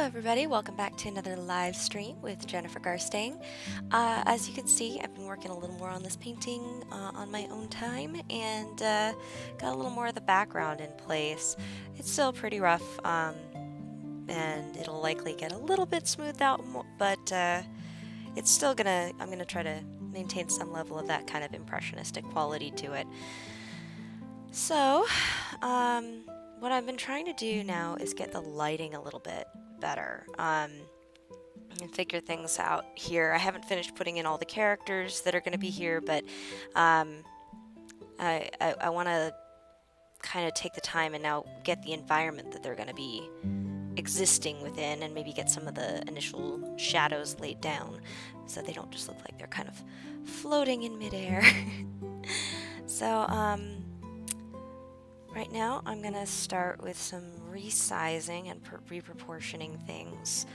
everybody, welcome back to another live stream with Jennifer Garstang. As you can see, I've been working a little more on this painting on my own time and got a little more of the background in place. It's still pretty rough and it'll likely get a little bit smoothed out, but it's still I'm gonna try to maintain some level of that kind of impressionistic quality to it. So, what I've been trying to do now is get the lighting a little bit better and figure things out here. I haven't finished putting in all the characters that are going to be here, but I want to kind of take the time and now get the environment that they're going to be existing within and maybe get some of the initial shadows laid down so they don't just look like they're kind of floating in midair. So, right now, I'm going to start with some resizing and reproportioning things.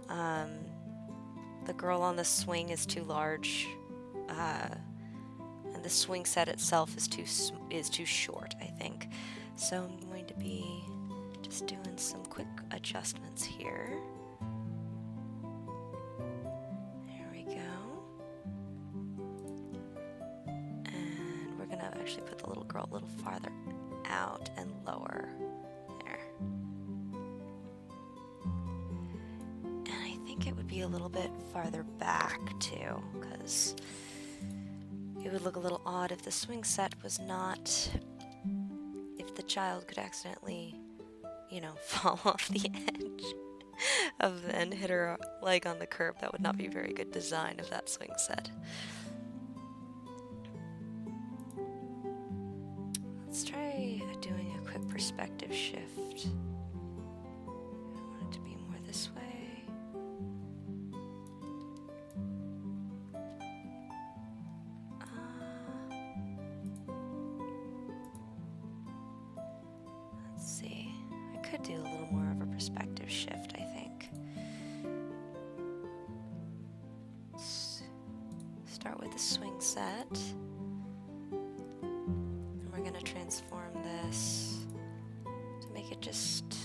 The girl on the swing is too large, and the swing set itself is too short, I think. So I'm going to be just doing some quick adjustments here. There we go. And we're going to actually put the little girl a little farther out and lower there. And I think it would be a little bit farther back too, because it would look a little odd if the swing set was not, if the child could accidentally, you know, fall off the edge and hit her leg on the curb. That would not be very good design of that swing set. Let's try doing a quick perspective shift. I want it to be more this way. Let's see. I could do a little more of a perspective shift, I think. Let's start with the swing set. Transform this to make it just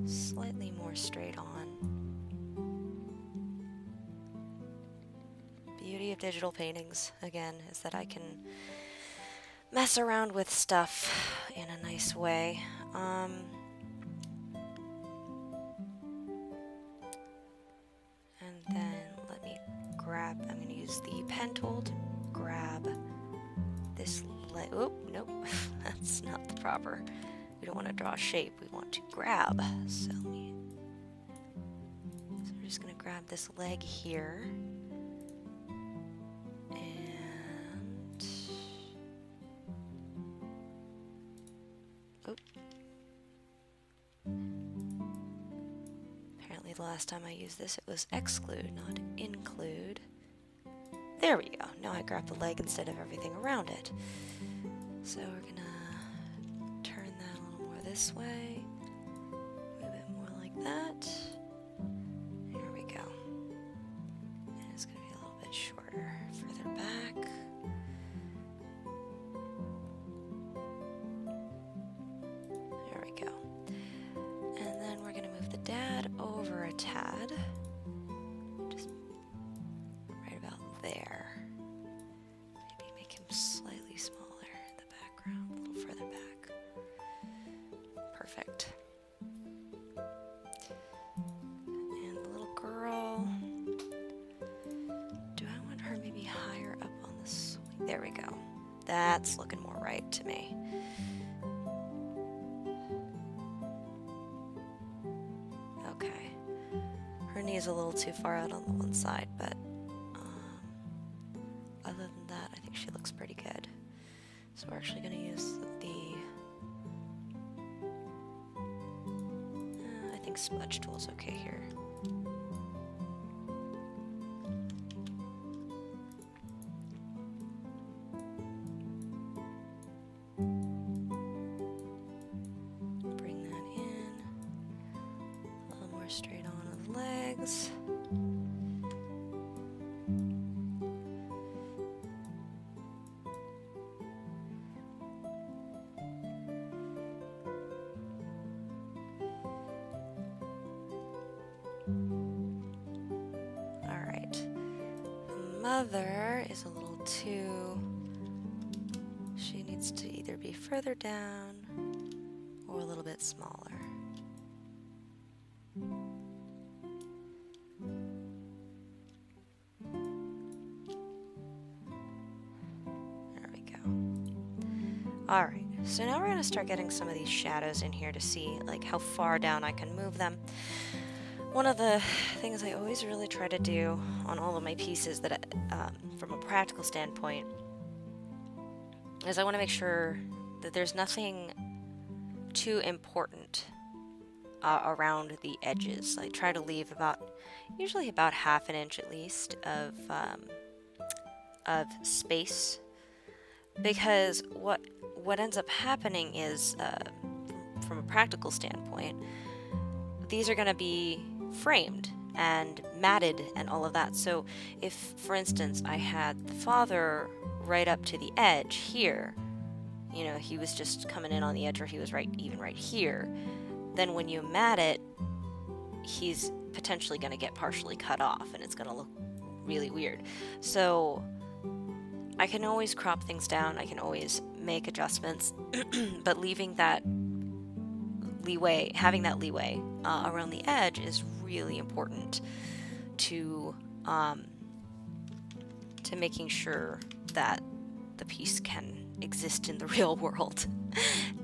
slightly more straight on. Beauty of digital paintings, again, is that I can mess around with stuff in a nice way. And then let me grab, I'm going to use the pen tool to grab this. Oh, nope, that's not the proper. We don't want to draw a shape, we want to grab. So we're just going to grab this leg here. And oh. Apparently the last time I used this it was exclude, not include. There we go. Now I grab the leg instead of everything around it. So we're gonna turn that a little more this way. Move it more like that. There we go. And it's gonna be a little bit shorter, further back. There we go. And then we're gonna move the dad over a tad. There. Maybe make him slightly smaller in the background, a little further back. Perfect. And the little girl, do I want her maybe higher up on the swing? There we go. That's looking more right to me. Okay. Her knee's a little too far out on the one side, but other than that, I think she looks pretty good. So we're actually going to use the, I think smudge tool's okay here. Bring that in, a little more straight on the legs. mother is a little too... She needs to either be further down or a little bit smaller. There we go. Alright, so now we're going to start getting some of these shadows in here to see like how far down I can move them. One of the things I always really try to do on all of my pieces that, from a practical standpoint, is I want to make sure that there's nothing too important around the edges. I try to leave usually about half an inch at least of space, because what ends up happening is, from a practical standpoint, these are going to be framed and matted and all of that. So if, for instance, I had the father right up to the edge here, you know, he was just coming in on the edge, or he was even right here, then when you mat it, he's potentially going to get partially cut off and it's going to look really weird. So I can always crop things down, I can always make adjustments, but leaving that leeway, having that leeway around the edge is really important to making sure that the piece can exist in the real world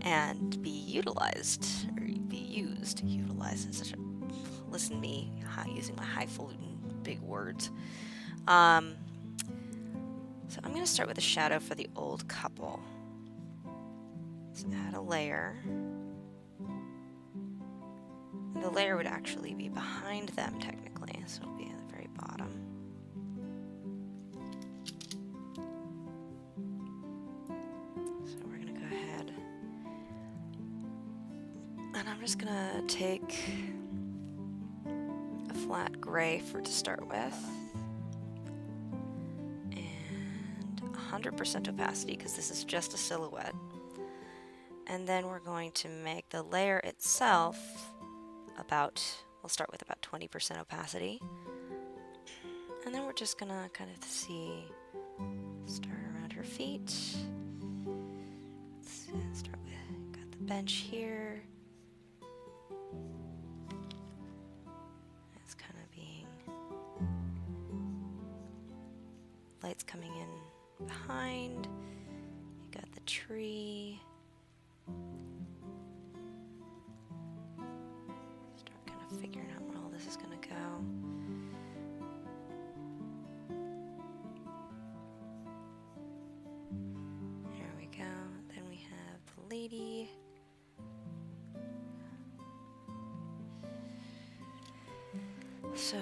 and be utilized, or be used. Utilized is such a... Listen to me using my highfalutin big words. So I'm going to start with a shadow for the old couple. Let's add a layer. The layer would actually be behind them technically, so it'll be at the very bottom. So we're going to go ahead, and I'm just going to take a flat gray to start with, and 100% opacity because this is just a silhouette. And then we're going to make the layer itself we'll start with about 20% opacity. And then we're just gonna kind of start around her feet. Let's start with, got the bench here. It's kind of being, lights coming in behind. You got the tree. Figuring out where all this is going to go. There we go. Then we have the lady. So,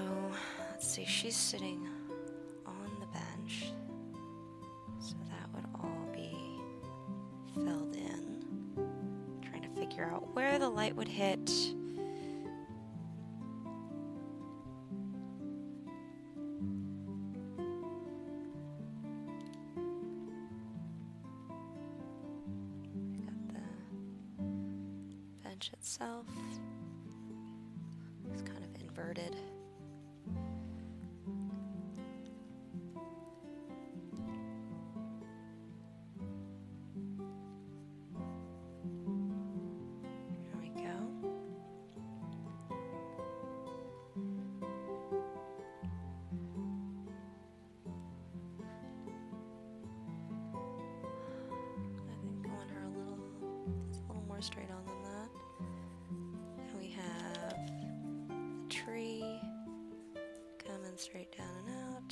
let's see, she's sitting on the bench. So that would all be filled in. Trying to figure out where the light would hit. Itself is kind of inverted. There we go. I think going her a little more straight on than that. Tree coming straight down and out.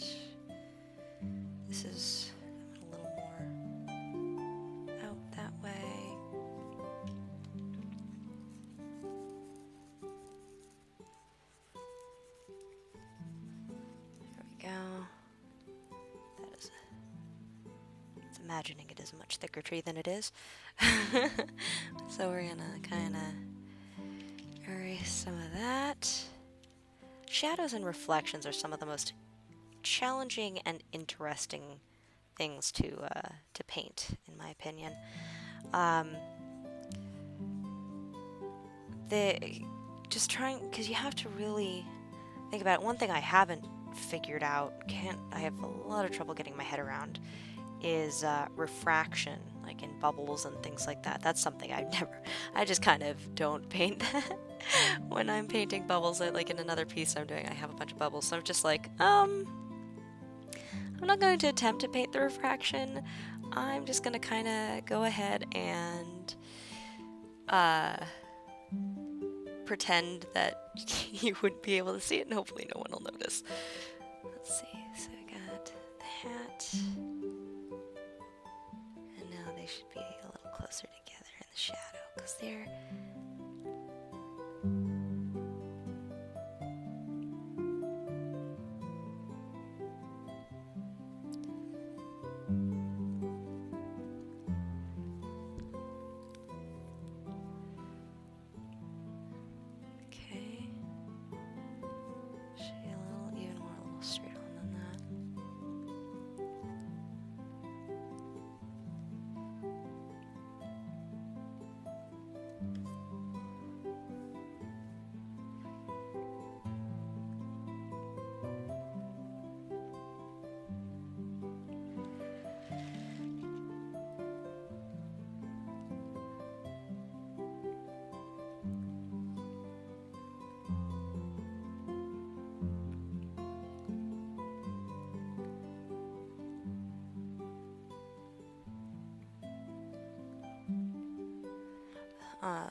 This is a little more out that way. There we go. That is it's imagining it is a much thicker tree than it is. So we're gonna kind of erase some of that. Shadows and reflections are some of the most challenging and interesting things to paint, in my opinion. Just trying, because you have to really think about it. One thing I haven't figured out, I have a lot of trouble getting my head around, is refraction, like in bubbles and things like that. That's something I just kind of don't paint that. When I'm painting bubbles, like in another piece I'm doing, I have a bunch of bubbles, so I'm just like, I'm not going to attempt to paint the refraction. I'm just going to kind of go ahead and pretend that you wouldn't be able to see it, and hopefully no one will notice. Let's see, so I got the hat, and now they should be a little closer together in the shadow, because they're...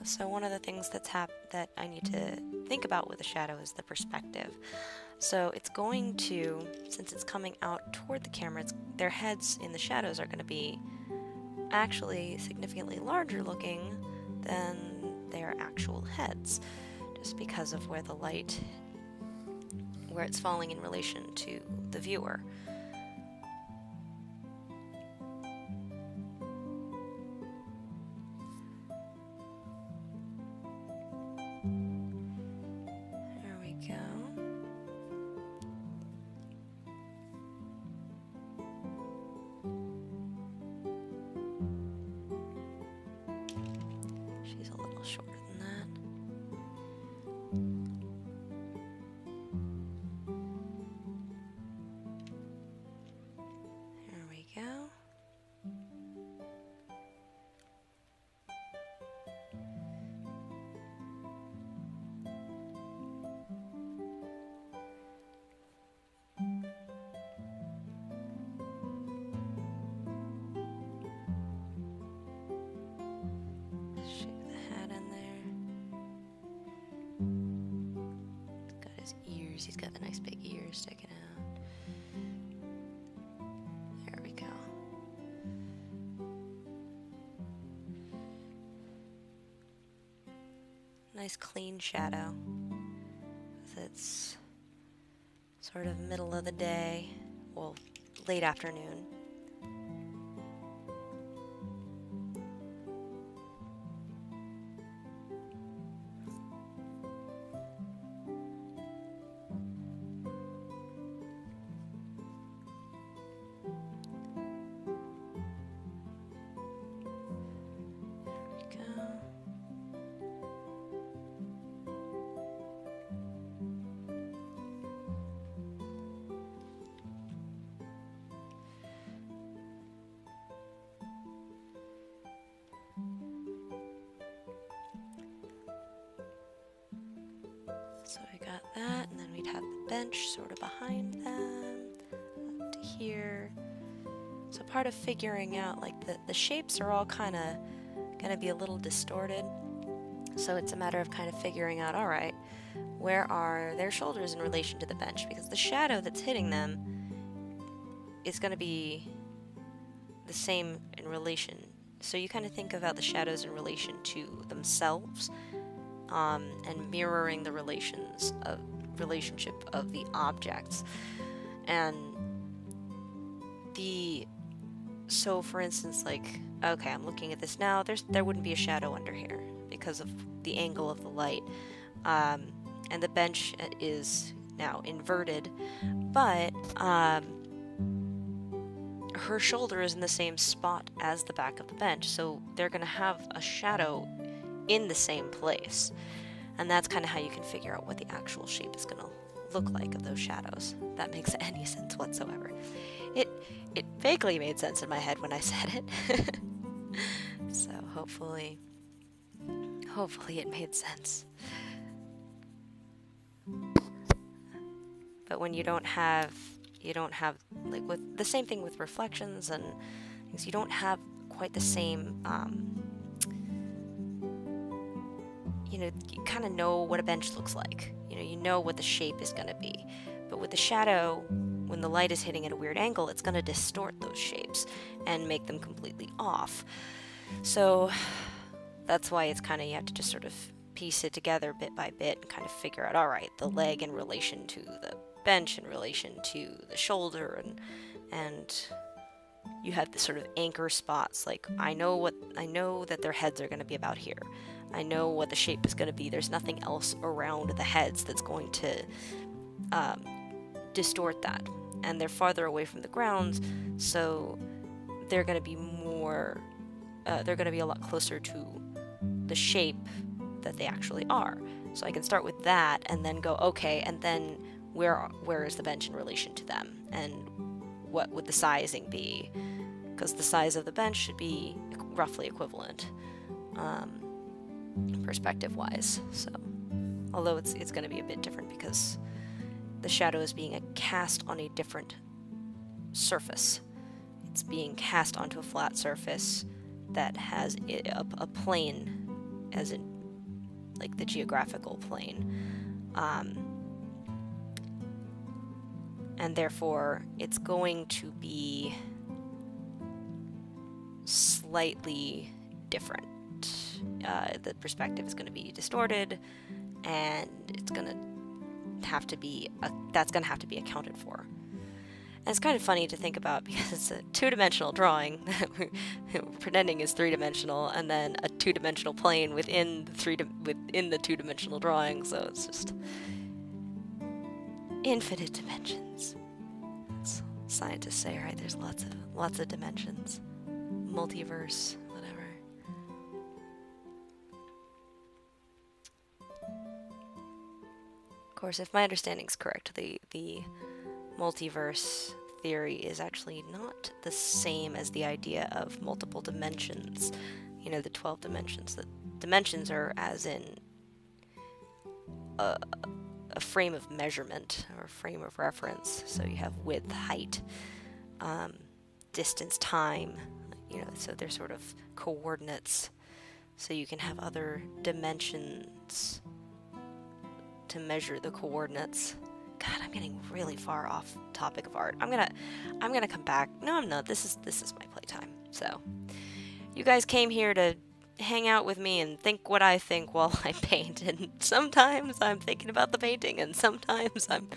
So one of the things that I need to think about with the shadow is the perspective. So it's going to, since it's coming out toward the camera, their heads in the shadows are going to be actually significantly larger looking than their actual heads, just because of where it's falling in relation to the viewer. He's got the nice big ears sticking out. There we go. Nice clean shadow. It's sort of middle of the day, well, late afternoon. So I got that, and then we'd have the bench sort of behind them, up to here. So part of figuring out, like, the shapes are all kind of going to be a little distorted. So it's a matter of kind of figuring out, all right, where are their shoulders in relation to the bench? Because the shadow that's hitting them is going to be the same in relation. So you kind of think about the shadows in relation to themselves, and mirroring the relationship of the objects. And so for instance, like, okay, I'm looking at this now, there wouldn't be a shadow under here because of the angle of the light. And the bench is now inverted, but her shoulder is in the same spot as the back of the bench, so they're going to have a shadow in the same place. And that's kind of how you can figure out what the actual shape is going to look like of those shadows. If that makes any sense whatsoever. It vaguely made sense in my head when I said it. So hopefully it made sense. But when you don't have like with the same thing with reflections and things, you don't have quite the same you kind of know what a bench looks like. You know what the shape is going to be. But with the shadow, when the light is hitting at a weird angle, it's going to distort those shapes and make them completely off. So that's why it's kind of, you have to just sort of piece it together bit by bit and kind of figure out, all right, the leg in relation to the bench, in relation to the shoulder, and you have the sort of anchor spots. Like, I know that their heads are going to be about here. I know what the shape is going to be. There's nothing else around the heads that's going to distort that. And they're farther away from the ground, so they're going to be more, they're going to be a lot closer to the shape that they actually are. So I can start with that and then go, okay, and then where is the bench in relation to them? And what would the sizing be? Because the size of the bench should be roughly equivalent, perspective-wise. So, although it's going to be a bit different because the shadow is being cast on a different surface. It's being cast onto a flat surface that has a plane, as in like the geographical plane, and therefore it's going to be slightly different. The perspective is going to be distorted, and it's going to have to be that's going to have to be accounted for. And it's kind of funny to think about because it's a two-dimensional drawing that we're pretending is three-dimensional, and then a two-dimensional plane within the two-dimensional drawing. So it's just infinite dimensions. That's what scientists say, right? There's lots of dimensions, multiverse, whatever. Of course, if my understanding is correct, the multiverse theory is actually not the same as the idea of multiple dimensions. The 12 dimensions. The dimensions are as in a frame of measurement or a frame of reference. So you have width, height, distance, time, so they're sort of coordinates. So you can have other dimensions to measure the coordinates. God, I'm getting really far off topic of art. I'm gonna come back. No, I'm not. This is my playtime. So, you guys came here to hang out with me and think what I think while I paint. And sometimes I'm thinking about the painting, and sometimes I'm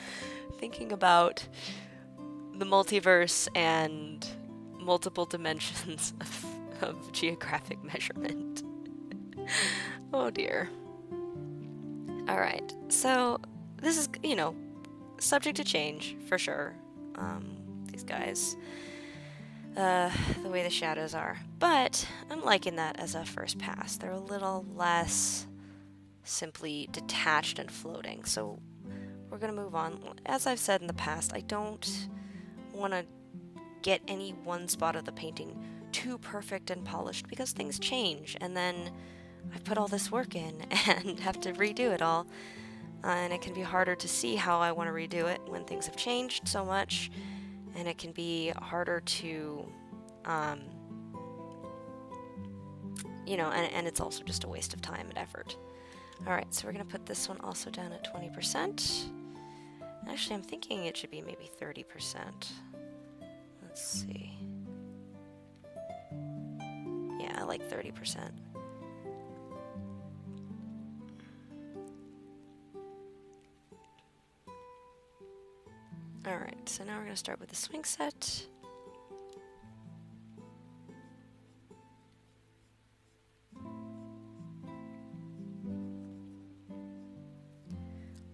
thinking about the multiverse and multiple dimensions of geographic measurement. Oh dear. All right. So this is, subject to change, for sure. These guys, the way the shadows are. But I'm liking that as a first pass. They're a little less simply detached and floating. So we're going to move on. As I've said in the past, I don't want to get any one spot of the painting too perfect and polished because things change. And then I've put all this work in and have to redo it all. And it can be harder to see how I want to redo it when things have changed so much, and it can be harder to, and it's also just a waste of time and effort. Alright, so we're going to put this one also down at 20%. Actually, I'm thinking it should be maybe 30%. Let's see. Yeah, I like 30%. Alright, so now we're going to start with the swing set.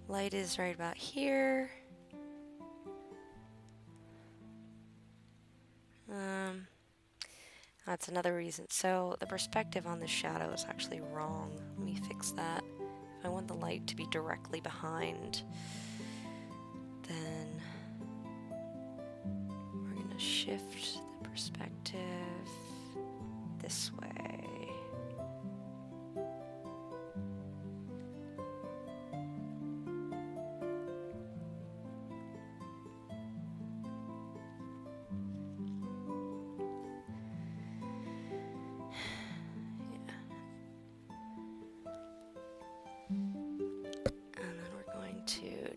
Light is right about here. That's another reason. So the perspective on the shadow is actually wrong. Let me fix that. If I want the light to be directly behind Then we're going to shift the perspective this way.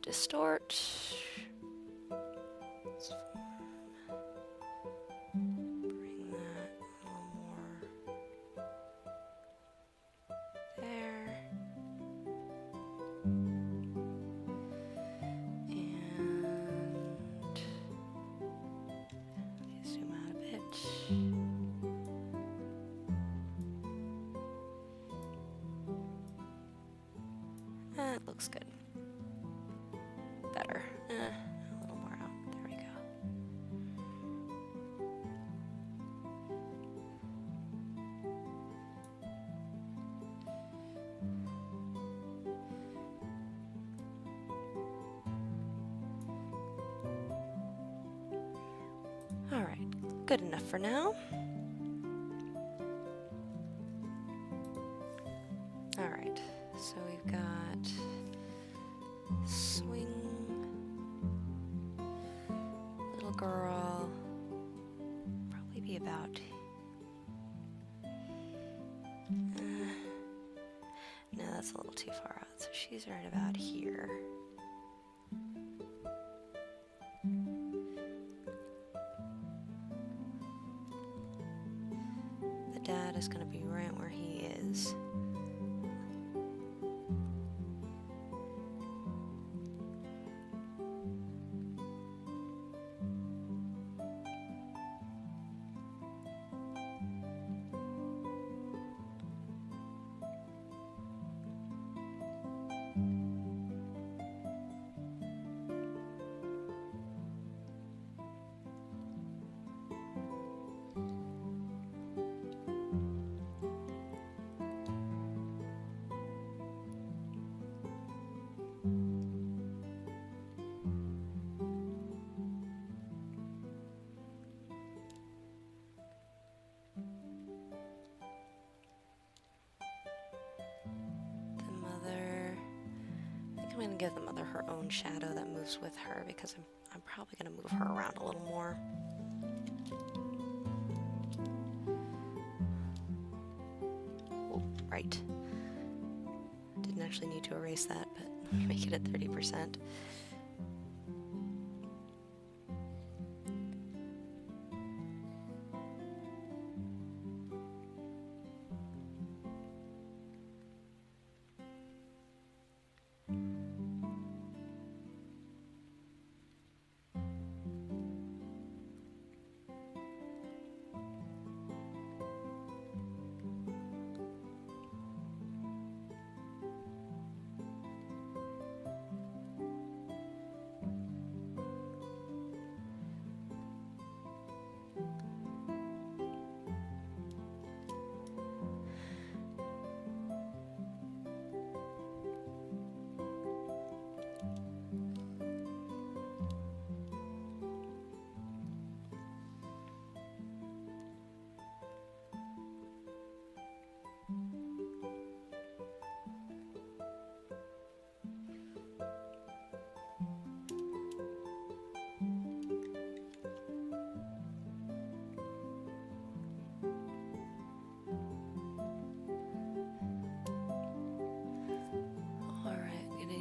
Distort. Let's bring that a little more there. And zoom out a bit. That looks good. Better. A little more out. There we go. All right, good enough for now. All right, so we've got swing. Girl, probably be about, no, that's a little too far out, so she's right about here. The dad is going to be right where he is. I'm going to give the mother her own shadow that moves with her because I'm probably going to move her around a little more. Oh, right. Didn't actually need to erase that, but make it at 30%.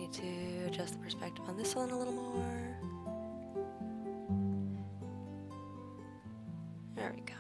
To adjust the perspective on this one a little more. There we go.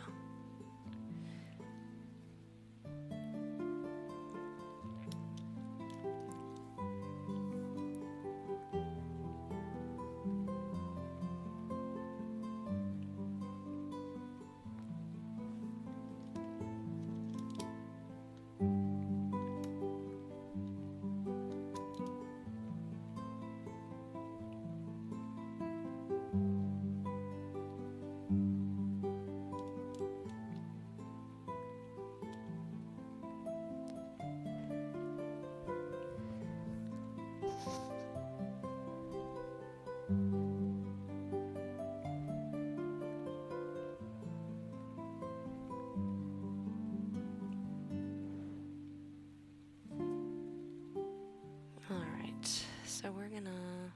So we're gonna...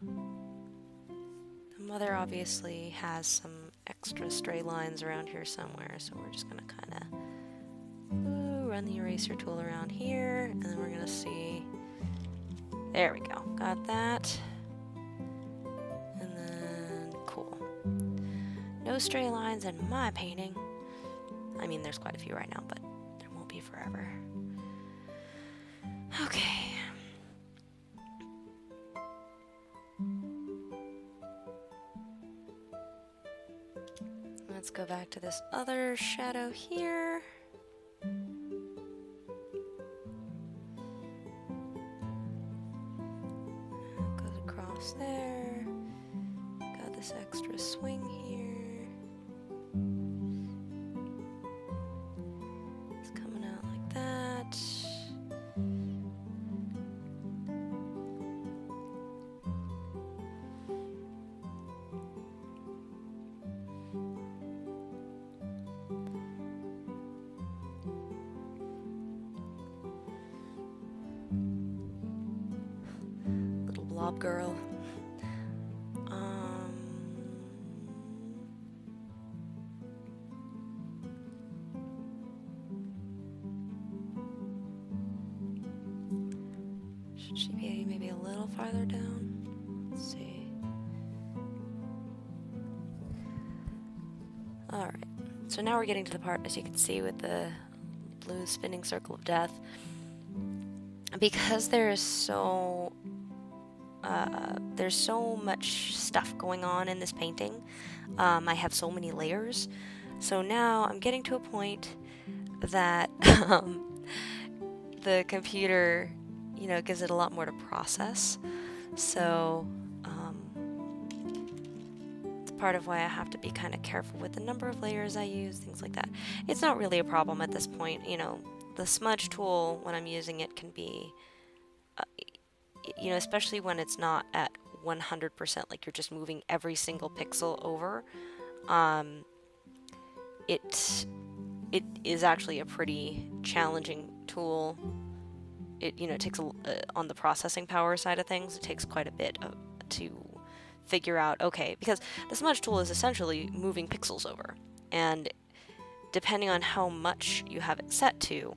The mother obviously has some extra stray lines around here somewhere, so we're just gonna kind of run the eraser tool around here, and then we're gonna see... There we go. Got that. And then... Cool. No stray lines in my painting. I mean, there's quite a few right now, but there won't be forever. Okay. Let's go back to this other shadow here. Goes across there. Got this extra swing here. It's coming out like that. Blob girl. Should she be maybe a little farther down? Let's see. Alright, so now we're getting to the part, as you can see, with the blue spinning circle of death. Because there's so much stuff going on in this painting, I have so many layers, so now I'm getting to a point that the computer, you know, gives it a lot more to process, so it's part of why I have to be kind of careful with the number of layers I use, things like that. It's not really a problem at this point, you know. The smudge tool, when I'm using it, can be you know, especially when it's not at 100%, like you're just moving every single pixel over, it is actually a pretty challenging tool. It, you know, it takes on the processing power side of things, it takes quite a bit to figure out, okay, because the smudge tool is essentially moving pixels over, and depending on how much you have it set to,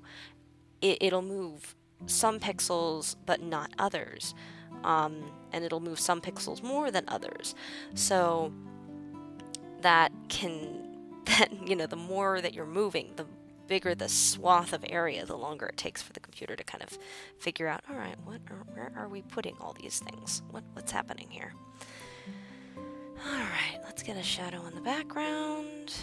it'll move some pixels but not others, and it'll move some pixels more than others, so that you know, the more that you're moving, the bigger the swath of area, the longer it takes for the computer to kind of figure out, all right, where are we putting all these things, what's happening here. All right, let's get a shadow in the background.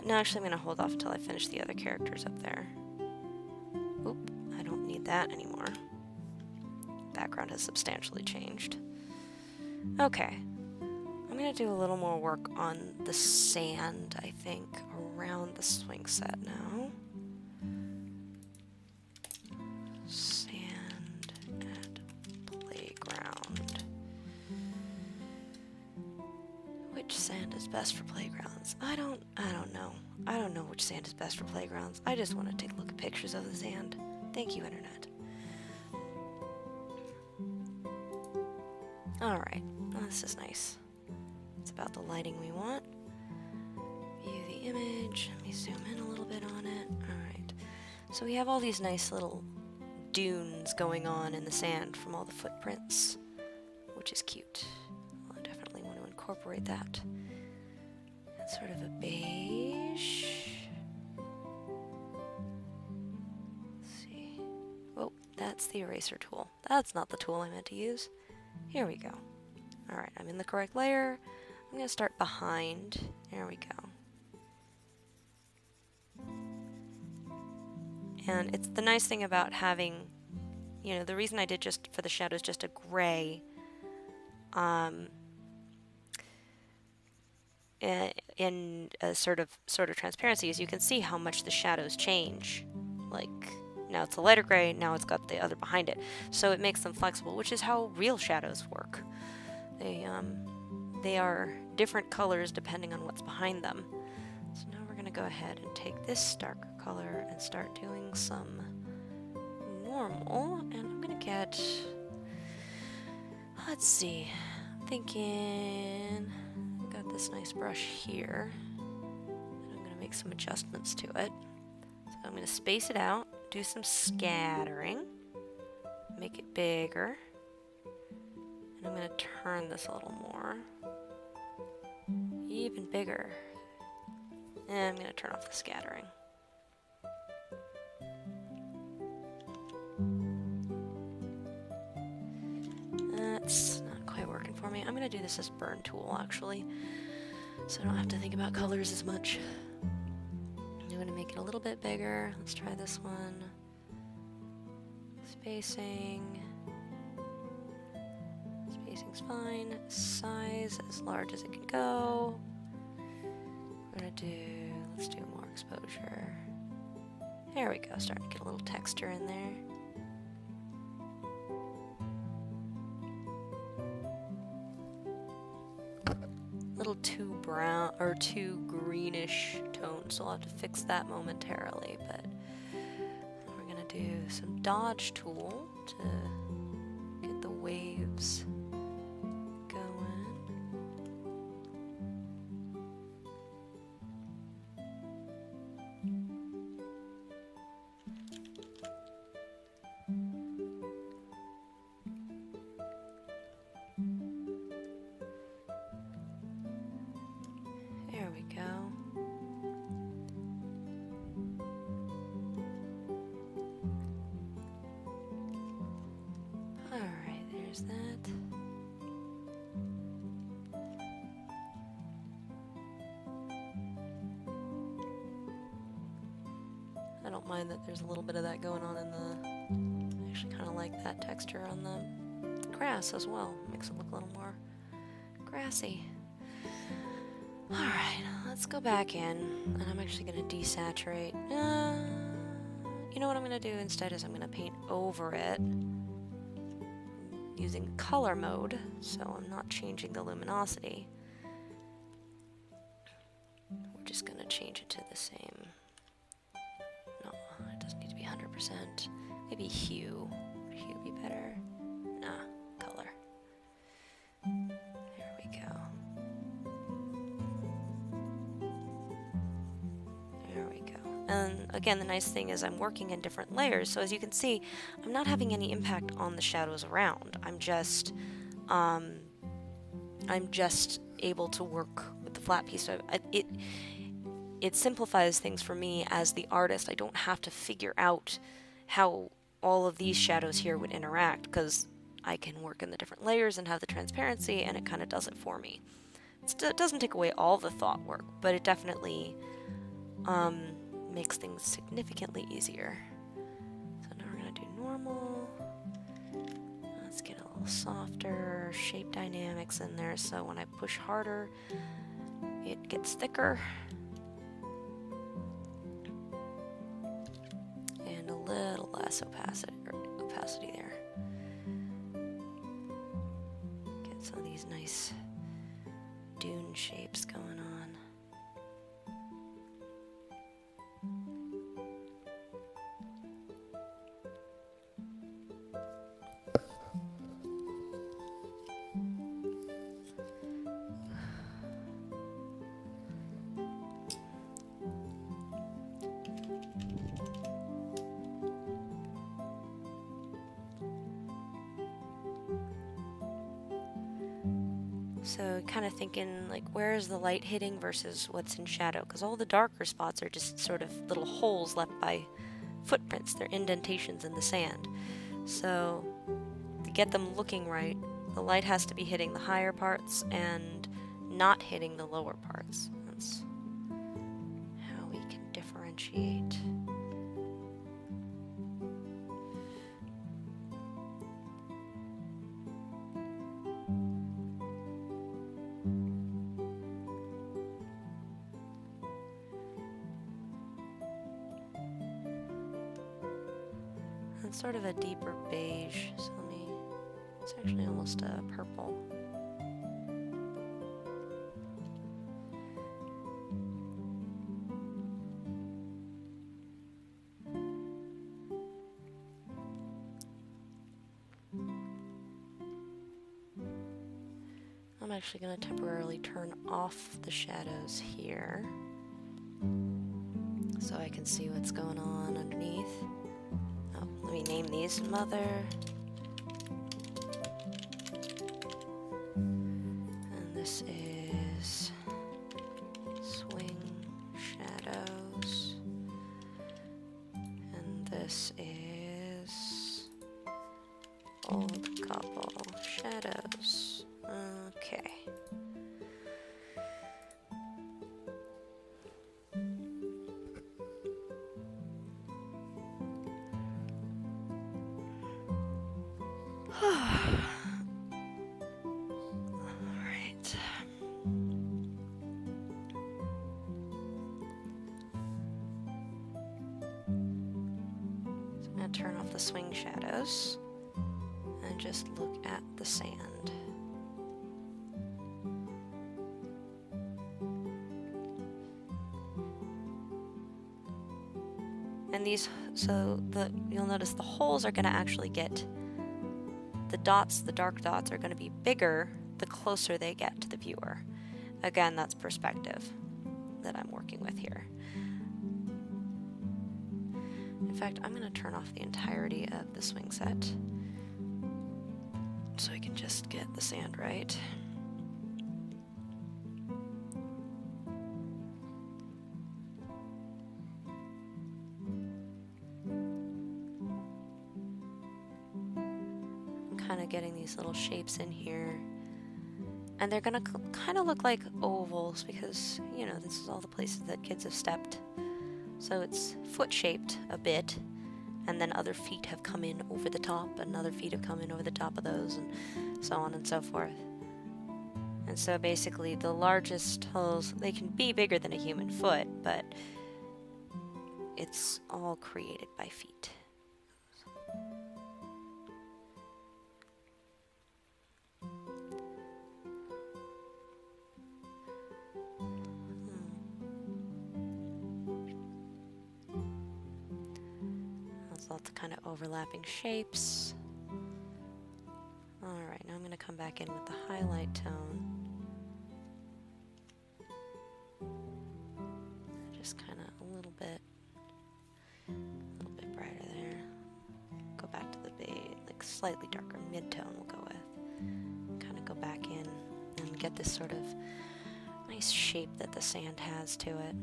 No, actually I'm going to hold off until I finish the other characters up there. Oop, I don't need that anymore. Background has substantially changed. Okay. I'm going to do a little more work on the sand, I think, around the swing set now. Sand at playground. Which sand is best for playgrounds? I don't know. I don't know which sand is best for playgrounds. I just want to take a look at pictures of the sand. Thank you, Internet. Alright, well, this is nice. It's about the lighting we want. View the image. Let me zoom in a little bit on it. Alright. So we have all these nice little dunes going on in the sand from all the footprints, which is cute. I definitely want to incorporate that. It's sort of a beige. Let's see. Oh, that's the eraser tool. That's not the tool I meant to use. Here we go. Alright, I'm in the correct layer. I'm going to start behind. There we go. And it's the nice thing about having, you know, the reason I did just for the shadows just a gray, in a sort of transparency, is you can see how much the shadows change. Like, now it's a lighter gray, now it's got the other behind it. So it makes them flexible, which is how real shadows work. They are different colors depending on what's behind them. So now we're going to go ahead and take this darker color and start doing some more normal, and I'm gonna get, let's see, I'm thinking, I've got this nice brush here, and I'm gonna make some adjustments to it. So I'm gonna space it out, do some scattering, make it bigger, and I'm gonna turn this a little more, even bigger, and I'm gonna turn off the scattering. That's not quite working for me. I'm gonna do this as burn tool actually, so I don't have to think about colors as much. I'm gonna make it a little bit bigger. Let's try this one. Spacing. Spacing's fine. Size as large as it can go. We're gonna do, let's do more exposure. There we go, starting to get a little texture in there. Little too brown or too greenish tone, so I'll have to fix that momentarily, but we're gonna do some dodge tool to get the waves going. There we go. Alright, there's that. I don't mind that there's a little bit of that going on in the... I actually kind of like that texture on the grass as well. Makes it look a little more grassy. Alright, let's go back in, and I'm actually going to desaturate. You know what I'm going to do instead is I'm going to paint over it using color mode, so I'm not changing the luminosity. We're just going to change it to the same. No, it doesn't need to be 100%. Maybe hue. Would hue be better? Nah, color. There we go. There we go. And again, the nice thing is I'm working in different layers, so as you can see, I'm not having any impact on the shadows around. I'm just able to work with the flat piece. So it simplifies things for me as the artist. I don't have to figure out how all of these shadows here would interact, because I can work in the different layers and have the transparency, and it kind of does it for me. It doesn't take away all the thought work, but it definitely makes things significantly easier. So now we're going to do normal. Let's get a little softer shape dynamics in there, so when I push harder, it gets thicker. And a little less opacity there. Get some of these nice dune shapes going on. So kind of thinking like, where is the light hitting versus what's in shadow? Because all the darker spots are just sort of little holes left by footprints. They're indentations in the sand. So to get them looking right, the light has to be hitting the higher parts and not hitting the lower parts. That's how we can differentiate. It's sort of a deeper beige, so it's actually almost a purple. I'm actually going to temporarily turn off the shadows here so I can see what's going on underneath. Oh, let me name these Mother. And this is Swing Shadows. And this is Old Couple Shadows. Okay. Alright. So I'm going to turn off the swing shadows and just look at the sand. And these, you'll notice the holes are going to actually get, the dots, the dark dots are going to be bigger the closer they get to the viewer. Again, that's perspective that I'm working with here. In fact, I'm going to turn off the entirety of the swing set so I can just get the sand right. Kind of getting these little shapes in here, and they're gonna kind of look like ovals because, you know, this is all the places that kids have stepped, so it's foot shaped a bit, and then other feet have come in over the top and other feet have come in over the top of those, and so on and so forth. And so basically the largest holes, they can be bigger than a human foot, but it's all created by feet. Lots of kind of overlapping shapes. Alright, now I'm going to come back in with the highlight tone. Just kind of a little bit brighter there. Go back to the beige, like slightly darker mid-tone we'll go with. Kind of go back in and get this sort of nice shape that the sand has to it.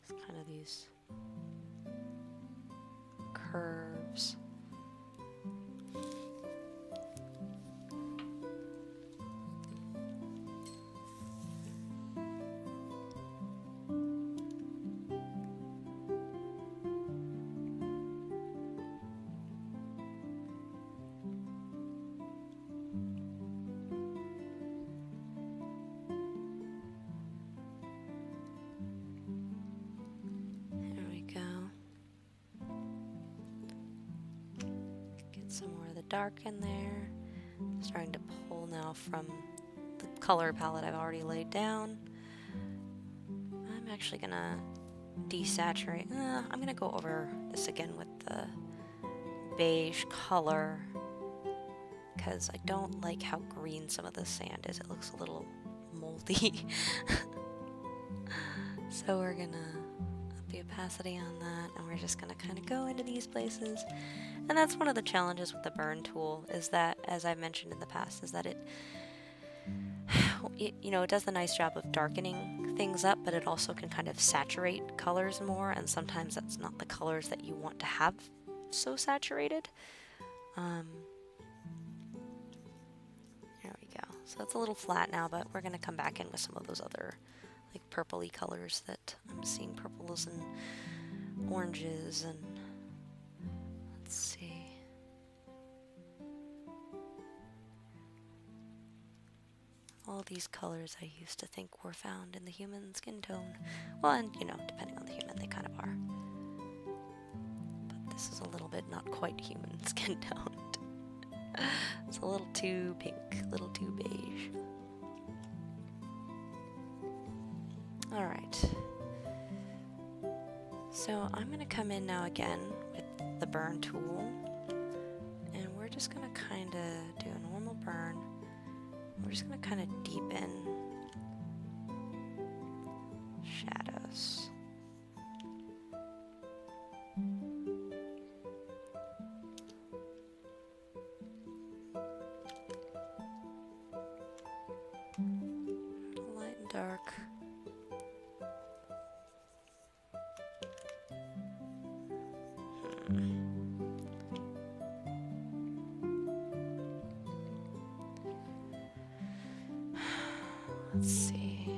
It's kind of these curves. Some more of the dark in there. Starting to pull now from the color palette I've already laid down. I'm actually gonna desaturate. I'm gonna go over this again with the beige color because I don't like how green some of the sand is. It looks a little moldy. So we're gonna up the opacity on that, and we're just gonna kind of go into these places. And that's one of the challenges with the burn tool, is that, as I've mentioned in the past, is that it you know, it does the nice job of darkening things up, but it also can kind of saturate colors more, and sometimes that's not the colors that you want to have so saturated. There we go. So it's a little flat now, but we're going to come back in with some of those other like purpley colors that I'm seeing, purples and oranges, and let's see. All these colors I used to think were found in the human skin tone. Well, and you know, depending on the human, they kind of are. But this is a little bit not quite human skin toned. It's a little too pink, a little too beige. Alright. So I'm going to come in now again with the burn tool. And we're just going to kind of do a normal burn. We're just gonna kind of deepen shadows. Light and dark. Let's see.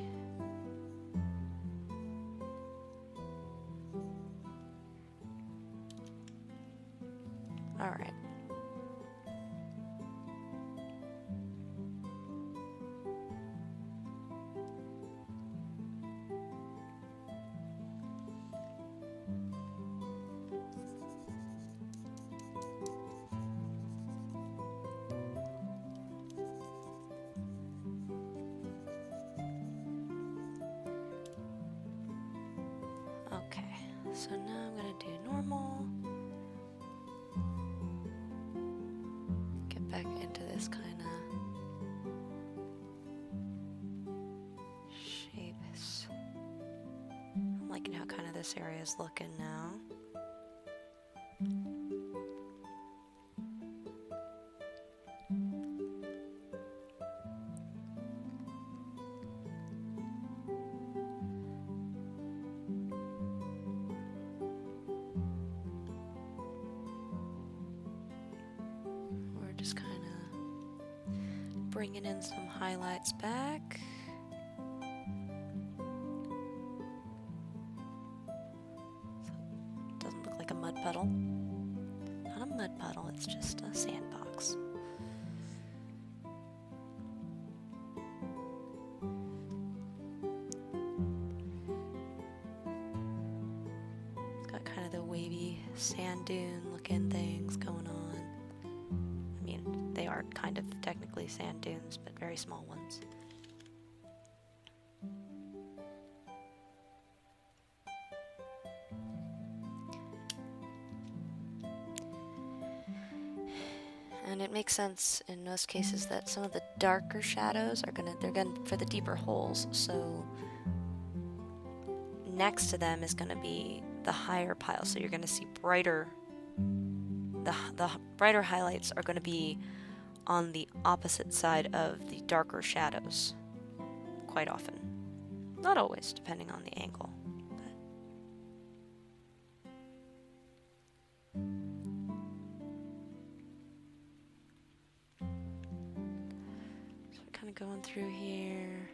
All right. Okay, so now I'm gonna do normal. Get back into this kind of shapes. I'm liking how kind of this area is looking now. Just kind of bringing in some highlights back. So it doesn't look like a mud puddle. Not a mud puddle, it's just a sandbox. It's got kind of the wavy sand dune looking things going on. They are kind of technically sand dunes, but very small ones. And it makes sense in most cases that some of the darker shadows are they're gonna for the deeper holes, so next to them is gonna be the higher pile, so you're gonna see brighter, the brighter highlights are gonna be on the opposite side of the darker shadows, quite often. Not always, depending on the angle. So we're kind of going through here.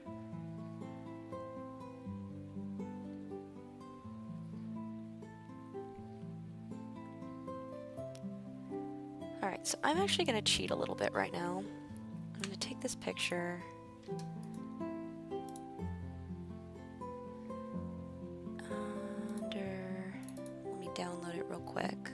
Alright, so I'm actually going to cheat a little bit right now. I'm going to take this picture. Let me download it real quick.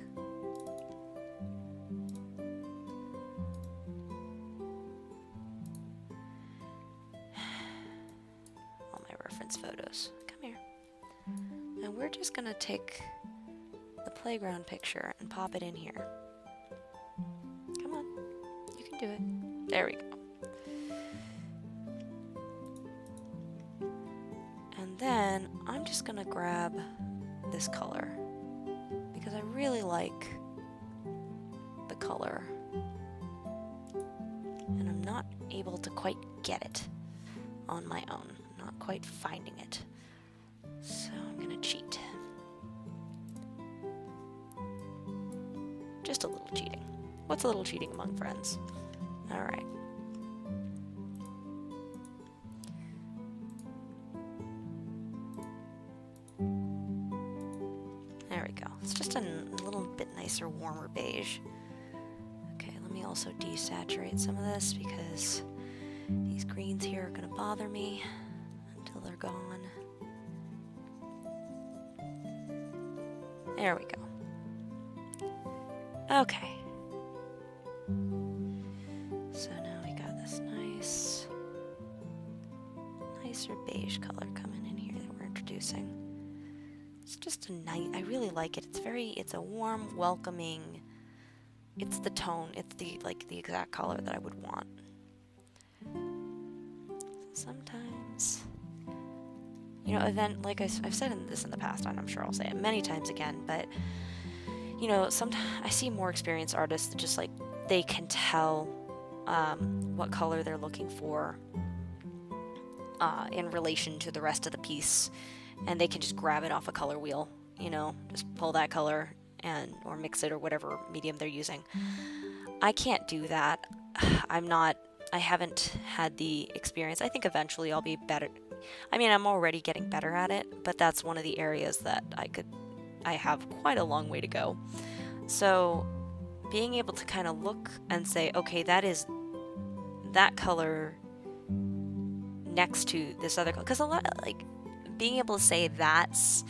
All my reference photos. Come here. And we're just going to take the playground picture and pop it in here. Do it. There we go. And then I'm just gonna grab this color because I really like the color and I'm not able to quite get it on my own. I'm not quite finding it. So I'm gonna cheat. Just a little cheating. What's a little cheating among friends? Alright. There we go. It's just a little bit nicer, warmer beige. Okay, let me also desaturate some of this because these greens here are going to bother me until they're gone. There we go. Okay. So now we got this nicer beige color coming in here that we're introducing. It's just a nice, I really like it. It's a warm, welcoming, it's the tone, it's the exact color that I would want. sometimes, you know, like I've said this in the past, and I'm sure I'll say it many times again, but, you know, sometimes I see more experienced artists that just, like, they can tell what color they're looking for in relation to the rest of the piece, and they can just grab it off a color wheel, you know, just pull that color or mix it or whatever medium they're using. I can't do that. I haven't had the experience. I think eventually I'll be better. I mean, I'm already getting better at it, but that's one of the areas that I have quite a long way to go. So being able to kind of look and say, okay, that is that color next to this other color, because a lot, like, being able to say that's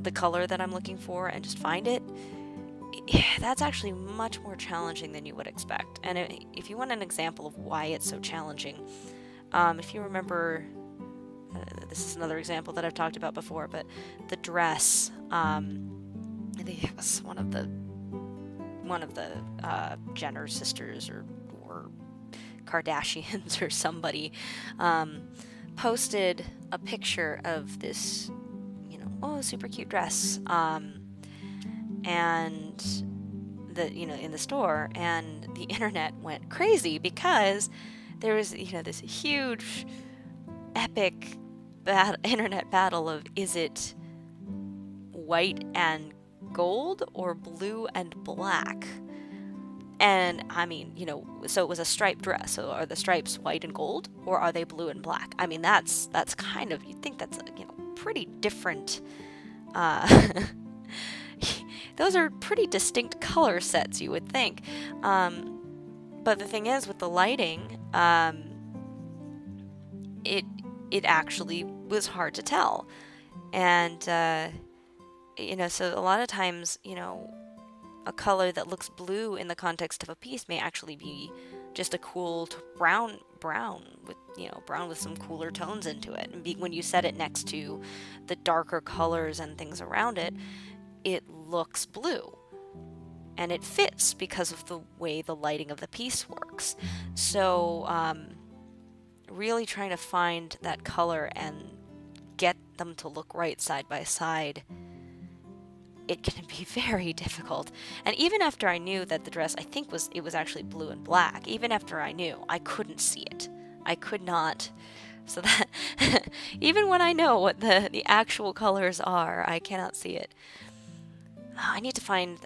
the color that I'm looking for and just find it, that's actually much more challenging than you would expect. And if you want an example of why it's so challenging, if you remember, this is another example that I've talked about before, but the dress, I think it was one of the Jenner sisters or Kardashians or somebody, posted a picture of this, you know, oh, super cute dress, and in the store, and the internet went crazy because there was, you know, this huge epic internet battle of, is it white and gold or blue and black? And I mean, you know, so it was a striped dress. So are the stripes white and gold, or are they blue and black? I mean, that's kind of, you'd think that's a, you know, pretty different. Those are pretty distinct color sets, you would think. But the thing is, with the lighting, it actually was hard to tell, and you know, so a lot of times, you know, a color that looks blue in the context of a piece may actually be just a cool brown with, you know, brown with some cooler tones into it. And when you set it next to the darker colors and things around it, it looks blue. And it fits because of the way the lighting of the piece works. So really trying to find that color and get them to look right side by side, it can be very difficult. And even after I knew that the dress, I think it was actually blue and black, even after I knew, I couldn't see it. I could not. So that even when I know what the actual colors are, I cannot see it. I need to find,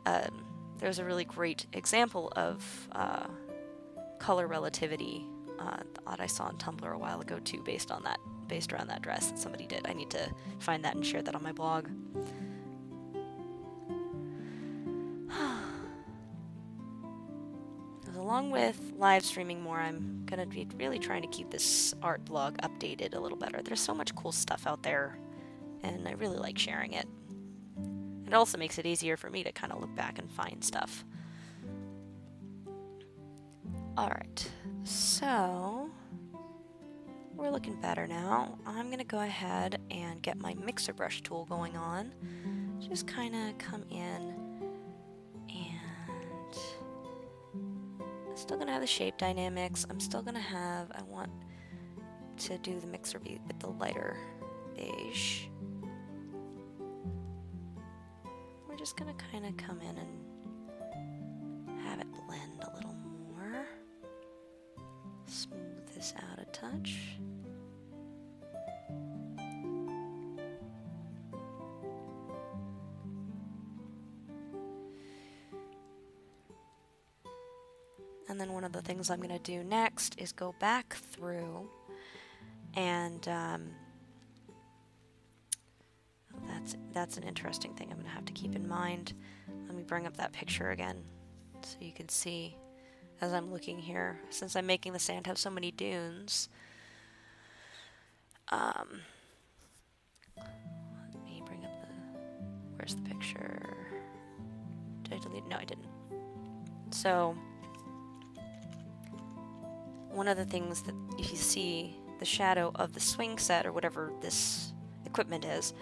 there's a really great example of color relativity that I saw on Tumblr a while ago too, based around that dress that somebody did. I need to find that and share that on my blog. Along with live streaming more, I'm going to be really trying to keep this art blog updated a little better. There's so much cool stuff out there, and I really like sharing it. It also makes it easier for me to kind of look back and find stuff. Alright, so we're looking better now. I'm going to go ahead and get my mixer brush tool going on. Just kind of come in, and still going to have the shape dynamics. I'm still going to have, I want to do the mixer with the lighter beige. We're just going to kind of come in and have it blend a little more. Smooth this out a touch. And then one of the things I'm going to do next is go back through and that's an interesting thing I'm going to have to keep in mind. Let me bring up that picture again so you can see as I'm looking here. Since I'm making the sand have so many dunes, let me bring up where's the picture? Did I delete it? No, I didn't. So one of the things that if you see the shadow of the swing set or whatever this equipment is,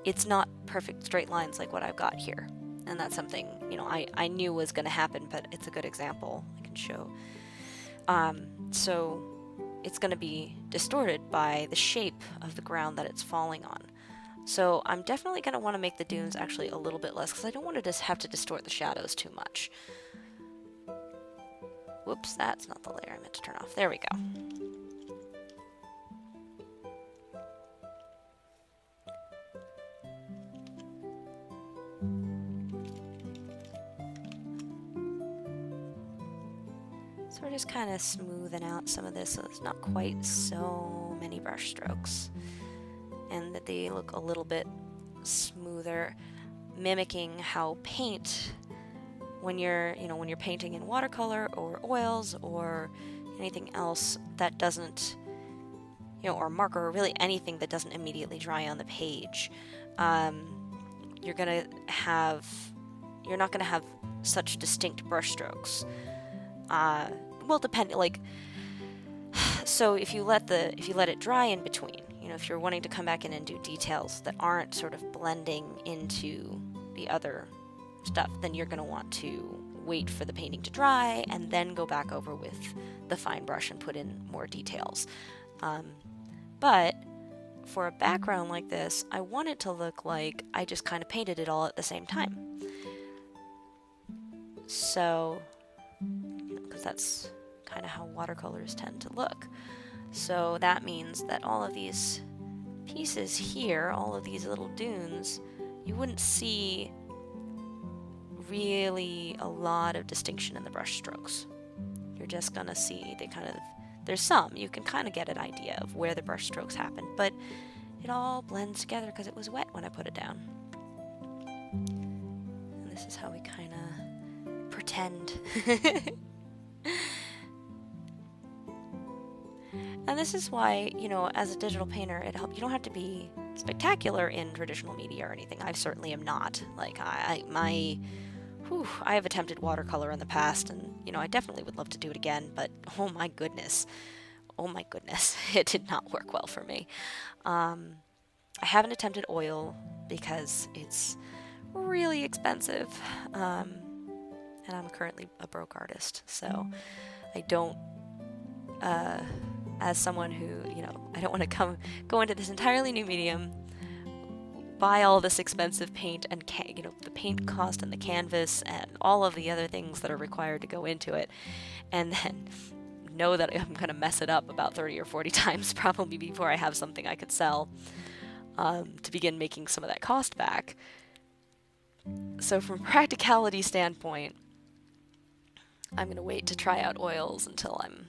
it's not perfect straight lines like what I've got here. And that's something, you know, I knew was going to happen, but it's a good example I can show. So it's going to be distorted by the shape of the ground that it's falling on. So I'm definitely going to want to make the dunes actually a little bit less, because I don't want to just have to distort the shadows too much. Whoops, that's not the layer I meant to turn off. There we go. So we're just kind of smoothing out some of this so it's not quite so many brush strokes, and that they look a little bit smoother, mimicking how paint, when you're painting in watercolor or oils or anything else that doesn't, or marker, or really anything that doesn't immediately dry on the page, you're not gonna have such distinct brush strokes. Well, so if you let it dry in between, if you're wanting to come back in and do details that aren't sort of blending into the other stuff, then you're going to want to wait for the painting to dry and then go back over with the fine brush and put in more details. But for a background like this, I want it to look like I just kind of painted it all at the same time. So, because that's kind of how watercolors tend to look. So that means that all of these pieces here, all of these little dunes, you wouldn't see really a lot of distinction in the brush strokes. You're just gonna see there's some, you can kind of get an idea of where the brush strokes happen, but it all blends together because it was wet when I put it down. And this is how we kind of pretend. And this is why, as a digital painter, you don't have to be spectacular in traditional media or anything. I certainly am not. Like, I have attempted watercolor in the past, and, I definitely would love to do it again, but oh my goodness, it did not work well for me. I haven't attempted oil because it's really expensive, and I'm currently a broke artist, so I don't, as someone who, I don't want to go into this entirely new medium, buy all this expensive paint and, the paint cost and the canvas and all of the other things that are required to go into it, and then know that I'm going to mess it up about 30 or 40 times probably before I have something I could sell, to begin making some of that cost back. So from a practicality standpoint, I'm going to wait to try out oils until I'm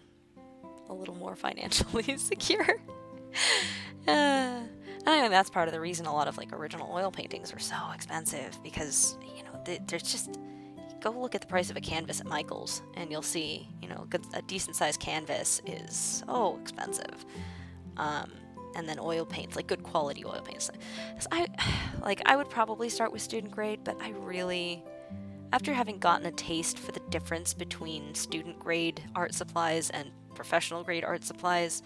a little more financially secure. I think that's part of the reason a lot of original oil paintings are so expensive, because there's just, go look at the price of a canvas at Michael's and you'll see a decent sized canvas is so expensive. And then oil paints, good quality oil paints. I would probably start with student grade, but I really, after having gotten a taste for the difference between student grade art supplies and professional grade art supplies,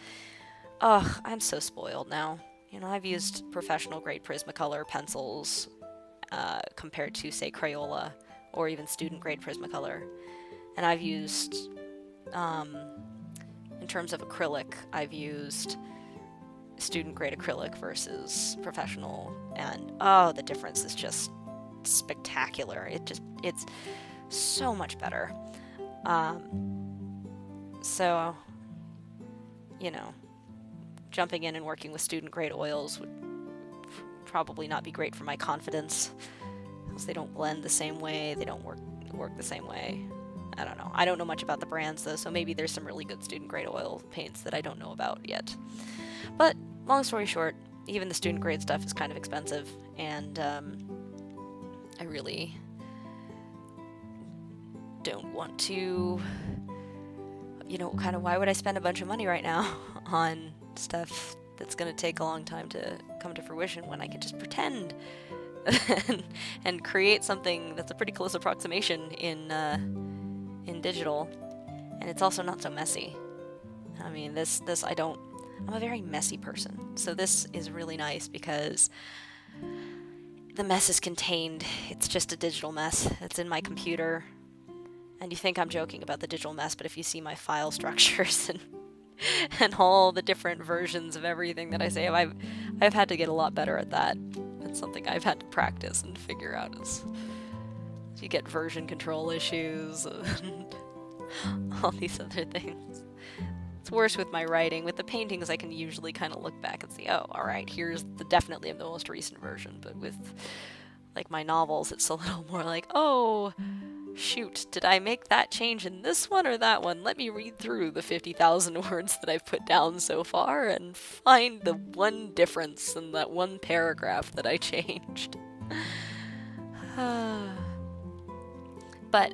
I'm so spoiled now. I've used professional grade Prismacolor pencils compared to, say, Crayola or even student grade Prismacolor. And I've used, in terms of acrylic, I've used student grade acrylic versus professional, and the difference is just spectacular. It's so much better. So, jumping in and working with student grade oils would probably not be great for my confidence, because they don't blend the same way, they don't work the same way. I don't know. I don't know much about the brands though, so maybe there's some really good student grade oil paints that I don't know about yet. But long story short, even the student grade stuff is kind of expensive, and I really don't want to, kind of, why would I spend a bunch of money right now on stuff that's going to take a long time to come to fruition when I can just pretend and create something that's a pretty close approximation in digital, and it's also not so messy. I mean, I'm a very messy person, so this is really nice because the mess is contained. It's just a digital mess. It's in my computer, And you think I'm joking about the digital mess, but if you see my file structures and all the different versions of everything that I say, I've had to get a lot better at that. It's something I've had to practice and figure out as you get version control issues and all these other things. It's worse with my writing. With the paintings, I can usually kind of look back and see, oh, all right, here's definitely the most recent version. But with like my novels, it's a little more like, oh, shoot, did I make that change in this one or that one? Let me read through the 50,000 words that I've put down so far and find the one difference in that one paragraph that I changed. But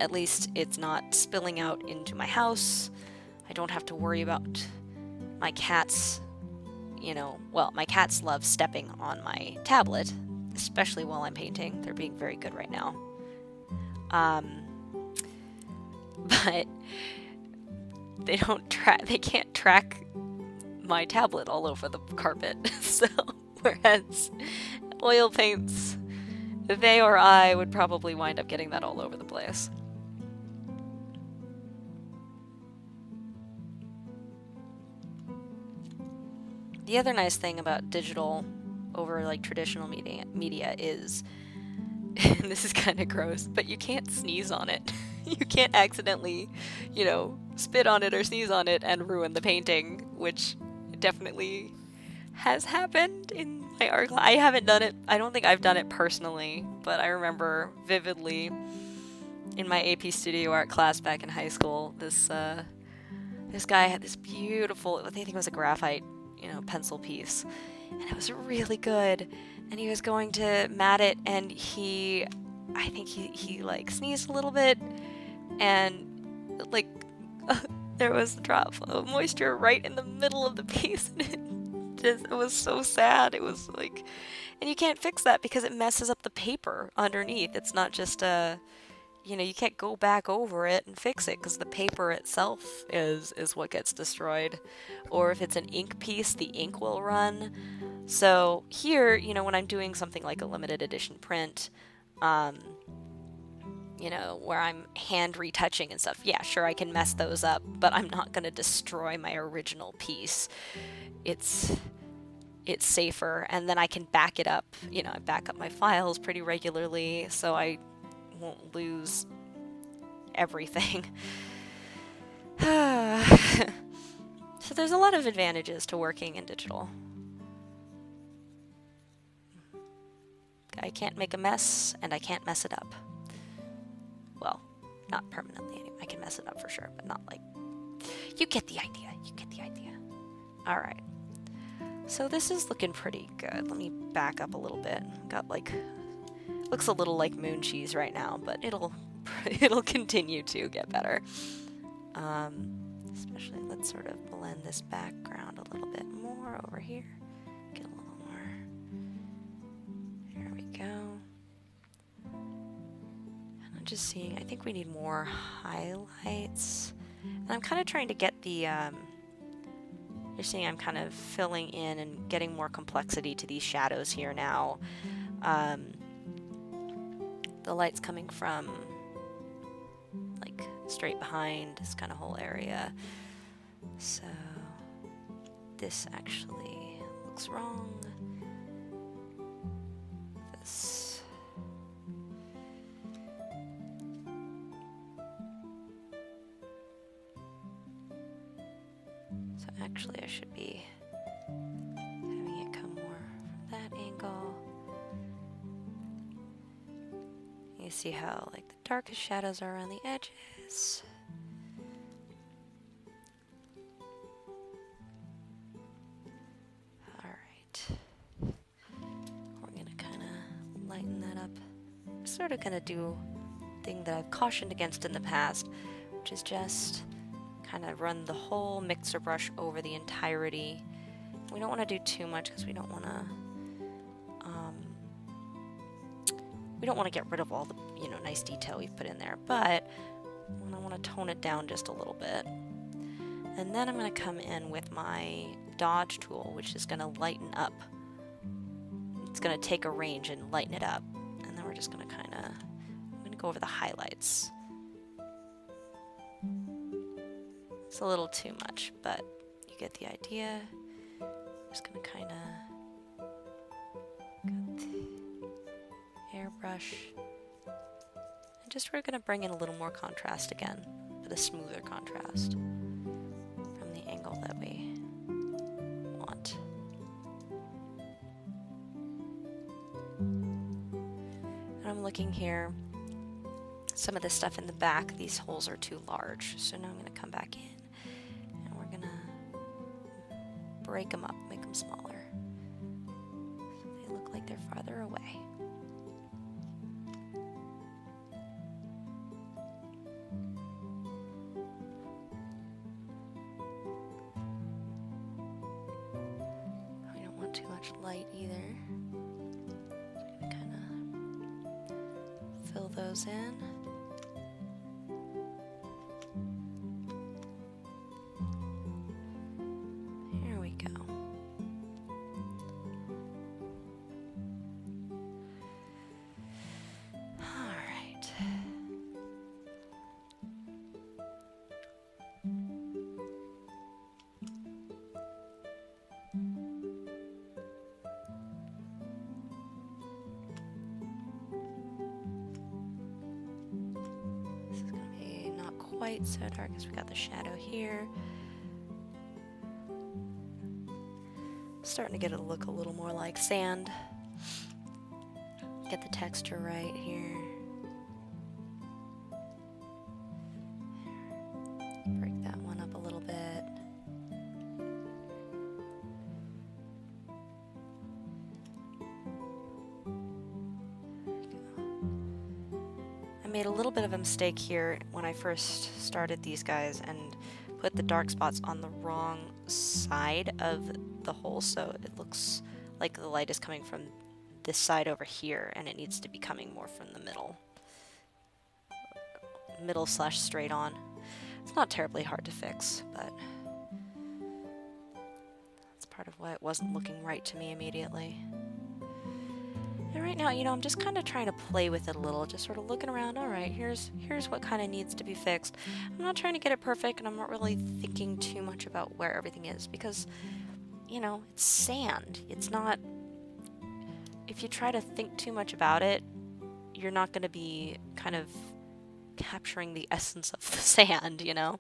at least it's not spilling out into my house. I don't have to worry about my cats, well, my cats love stepping on my tablet, especially while I'm painting. They're being very good right now. But they can't track my tablet all over the carpet. So, whereas oil paints, they or I would probably wind up getting that all over the place. The other nice thing about digital over like traditional media is, and this is kind of gross, but you can't sneeze on it. You can't accidentally, spit on it or sneeze on it and ruin the painting, which definitely has happened in my art class. I haven't done it. I don't think I've done it personally, but I remember vividly in my AP Studio Art class back in high school, this guy had this beautiful, I think it was a graphite, pencil piece, and it was really good. And he was going to mat it, and I think he like sneezed a little bit, and like there was a drop of moisture right in the middle of the piece, and it was so sad. It was like, and you can't fix that because it messes up the paper underneath. It's not just you can't go back over it and fix it because the paper itself is what gets destroyed. Or if it's an ink piece, the ink will run. So here, when I'm doing something like a limited edition print, where I'm hand retouching and stuff, yeah, sure, I can mess those up, but I'm not going to destroy my original piece. It's safer, and then I can back it up. I back up my files pretty regularly, so I won't lose everything. So there's a lot of advantages to working in digital. I can't make a mess, and I can't mess it up. Well, not permanently anyway. I can mess it up for sure, but not like... You get the idea. You get the idea. Alright. So this is looking pretty good. Let me back up a little bit. Got like... Looks a little like moon cheese right now, but it'll continue to get better. Especially, let's sort of blend this background a little bit more over here. Get a little more. There we go. And I'm just seeing, I think we need more highlights. And I'm kind of trying to get the, you're seeing I'm kind of filling in and getting more complexity to these shadows here now. The light's coming from like straight behind this kind of whole area. So this actually looks wrong. This. So actually I should be having it come more from that angle. You see how like the darkest shadows are around the edges. Alright. We're gonna kind of lighten that up. I'm sort of gonna do a thing that I've cautioned against in the past, which is just kind of run the whole mixer brush over the entirety. We don't want to do too much because we don't want to get rid of all the, nice detail we've put in there, but I want to tone it down just a little bit. And then I'm going to come in with my dodge tool, which is going to lighten up. It's going to take a range and lighten it up. And then we're just going to I'm going to go over the highlights. It's a little too much, but you get the idea. Just gonna kind of airbrush. And just we're gonna bring in a little more contrast again, but a smoother contrast from the angle that we want. And I'm looking here. Some of this stuff in the back, these holes are too large. So now I'm going to come back in and we're going to break them up, make them smaller. So they look like they're farther away. We don't want too much light either. So I'm going to kind of fill those in. Quite so dark as we got the shadow here. Starting to get it to look a little more like sand. Get the texture right here. Break that one up a little bit. I made a little bit of a mistake here when I first started these guys and put the dark spots on the wrong side of the hole, so it looks like the light is coming from this side over here and it needs to be coming more from the middle slash straight on. It's not terribly hard to fix, but that's part of why it wasn't looking right to me immediately. And right now, you know, I'm just kind of trying to play with it a little, just sort of looking around. All right, here's what kind of needs to be fixed. I'm not trying to get it perfect, and I'm not really thinking too much about where everything is because, you know, it's sand. It's not. If you try to think too much about it, you're not going to be kind of capturing the essence of the sand, you know.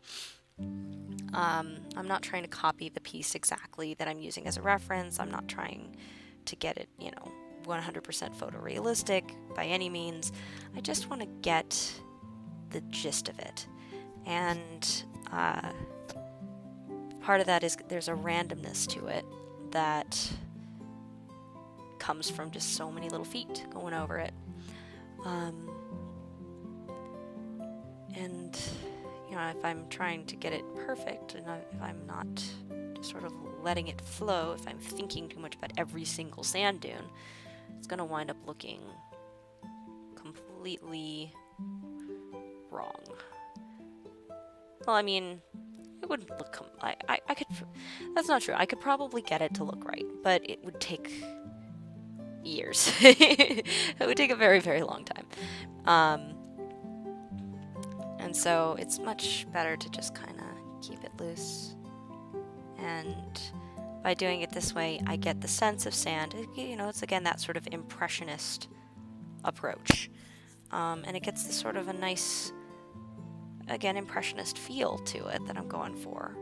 I'm not trying to copy the piece exactly that I'm using as a reference. I'm not trying to get it, you know, 100% photorealistic by any means. I just want to get the gist of it. And part of that is there's a randomness to it that comes from just so many little feet going over it. And, you know, if I'm trying to get it perfect and if I'm not just sort of letting it flow, if I'm thinking too much about every single sand dune, it's going to wind up looking completely wrong. Well, I mean, it wouldn't look, I could, that's not true. I could probably get it to look right, but it would take years. It would take a very, very long time. And so it's much better to just kind of keep it loose. And by doing it this way, I get the sense of sand. You know, it's again that sort of impressionist approach. And it gets this sort of a nice, again, impressionist feel to it that I'm going for.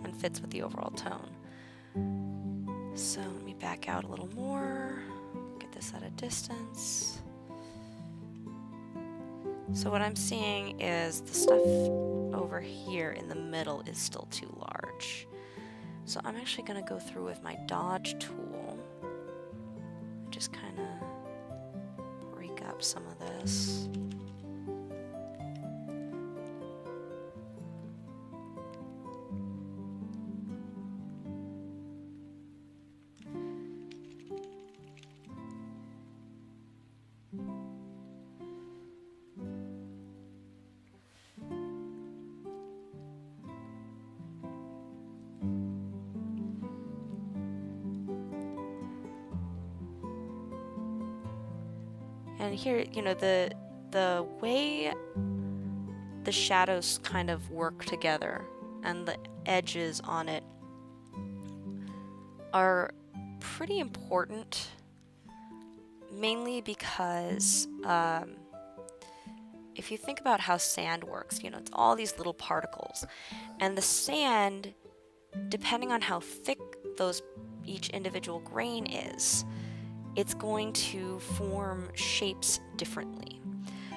And fits with the overall tone. So let me back out a little more, get this at a distance. So what I'm seeing is the stuff over here in the middle is still too large. So I'm actually going to go through with my dodge tool and just kind of break up some of this. And here, you know, the way the shadows kind of work together and the edges on it are pretty important, mainly because if you think about how sand works, you know, it's all these little particles, and the sand, depending on how thick each individual grain is, it's going to form shapes differently.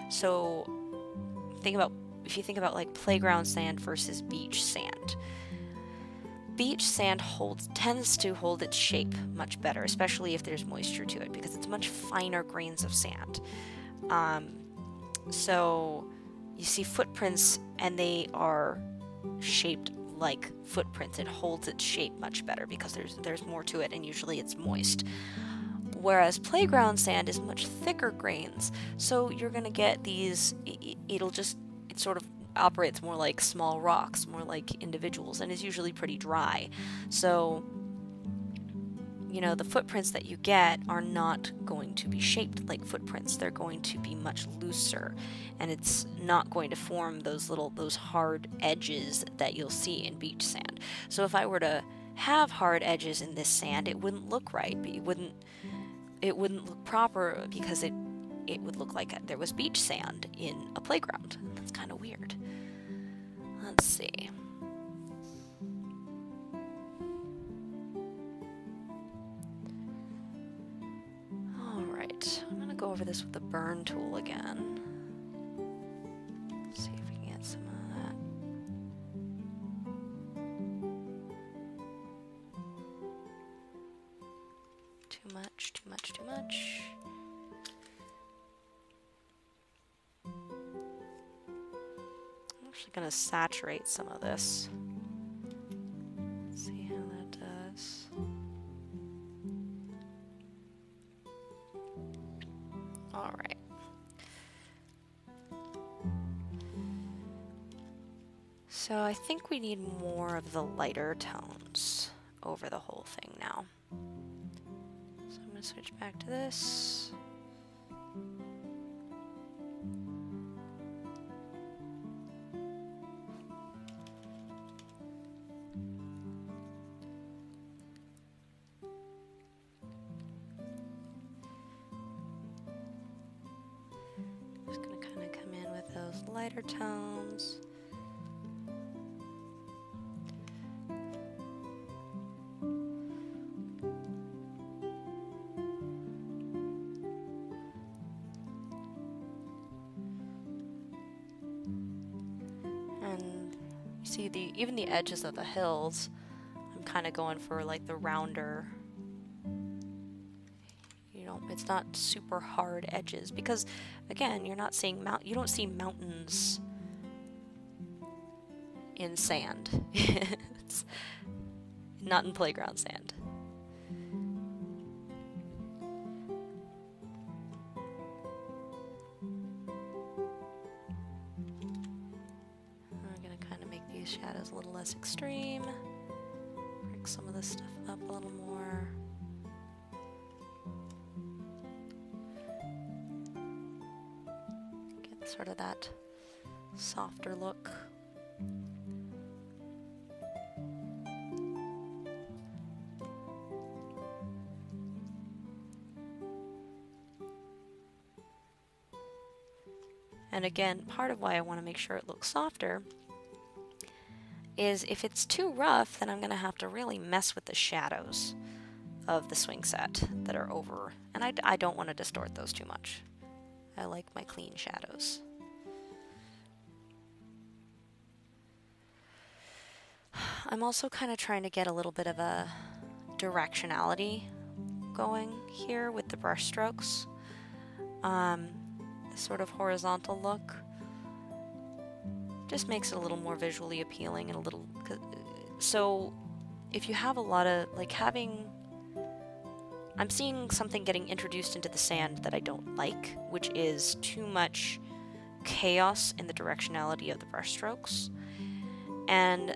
So if you think about like playground sand versus beach sand. Beach sand tends to hold its shape much better, especially if there's moisture to it, because it's much finer grains of sand. So you see footprints, and they are shaped like footprints. It holds its shape much better because there's more to it, and usually it's moist. Whereas playground sand is much thicker grains, so you're gonna get these. It sort of operates more like small rocks, more like individuals, and is usually pretty dry. So, you know, the footprints that you get are not going to be shaped like footprints. They're going to be much looser, and it's not going to form those hard edges that you'll see in beach sand. So if I were to have hard edges in this sand, it wouldn't look right. It wouldn't look proper, because it would look like there was beach sand in a playground. That's kind of weird. Let's see. Alright, I'm gonna go over this with the burn tool again. See if we can get some of that. Too much, too much, too much. I'm actually gonna saturate some of this. See how that does. Alright. So I think we need more of the lighter tones over the whole thing now. So I'm going to switch back to this. Just going to kind of come in with those lighter tones. See, even the edges of the hills, I'm kind of going for like the rounder, you know, it's not super hard edges, because again, you don't see mountains in sand. It's not in playground sand. Shadows a little less extreme. Break some of this stuff up a little more. Get sort of that softer look. And again, part of why I want to make sure it looks softer is if it's too rough, then I'm going to have to really mess with the shadows of the swing set that are over. And I don't want to distort those too much. I like my clean shadows. I'm also kind of trying to get a little bit of a directionality going here with the brush strokes. Sort of horizontal look. Just makes it a little more visually appealing and a little... So, if you have a lot of, like, I'm seeing something getting introduced into the sand that I don't like, which is too much chaos in the directionality of the brush strokes. And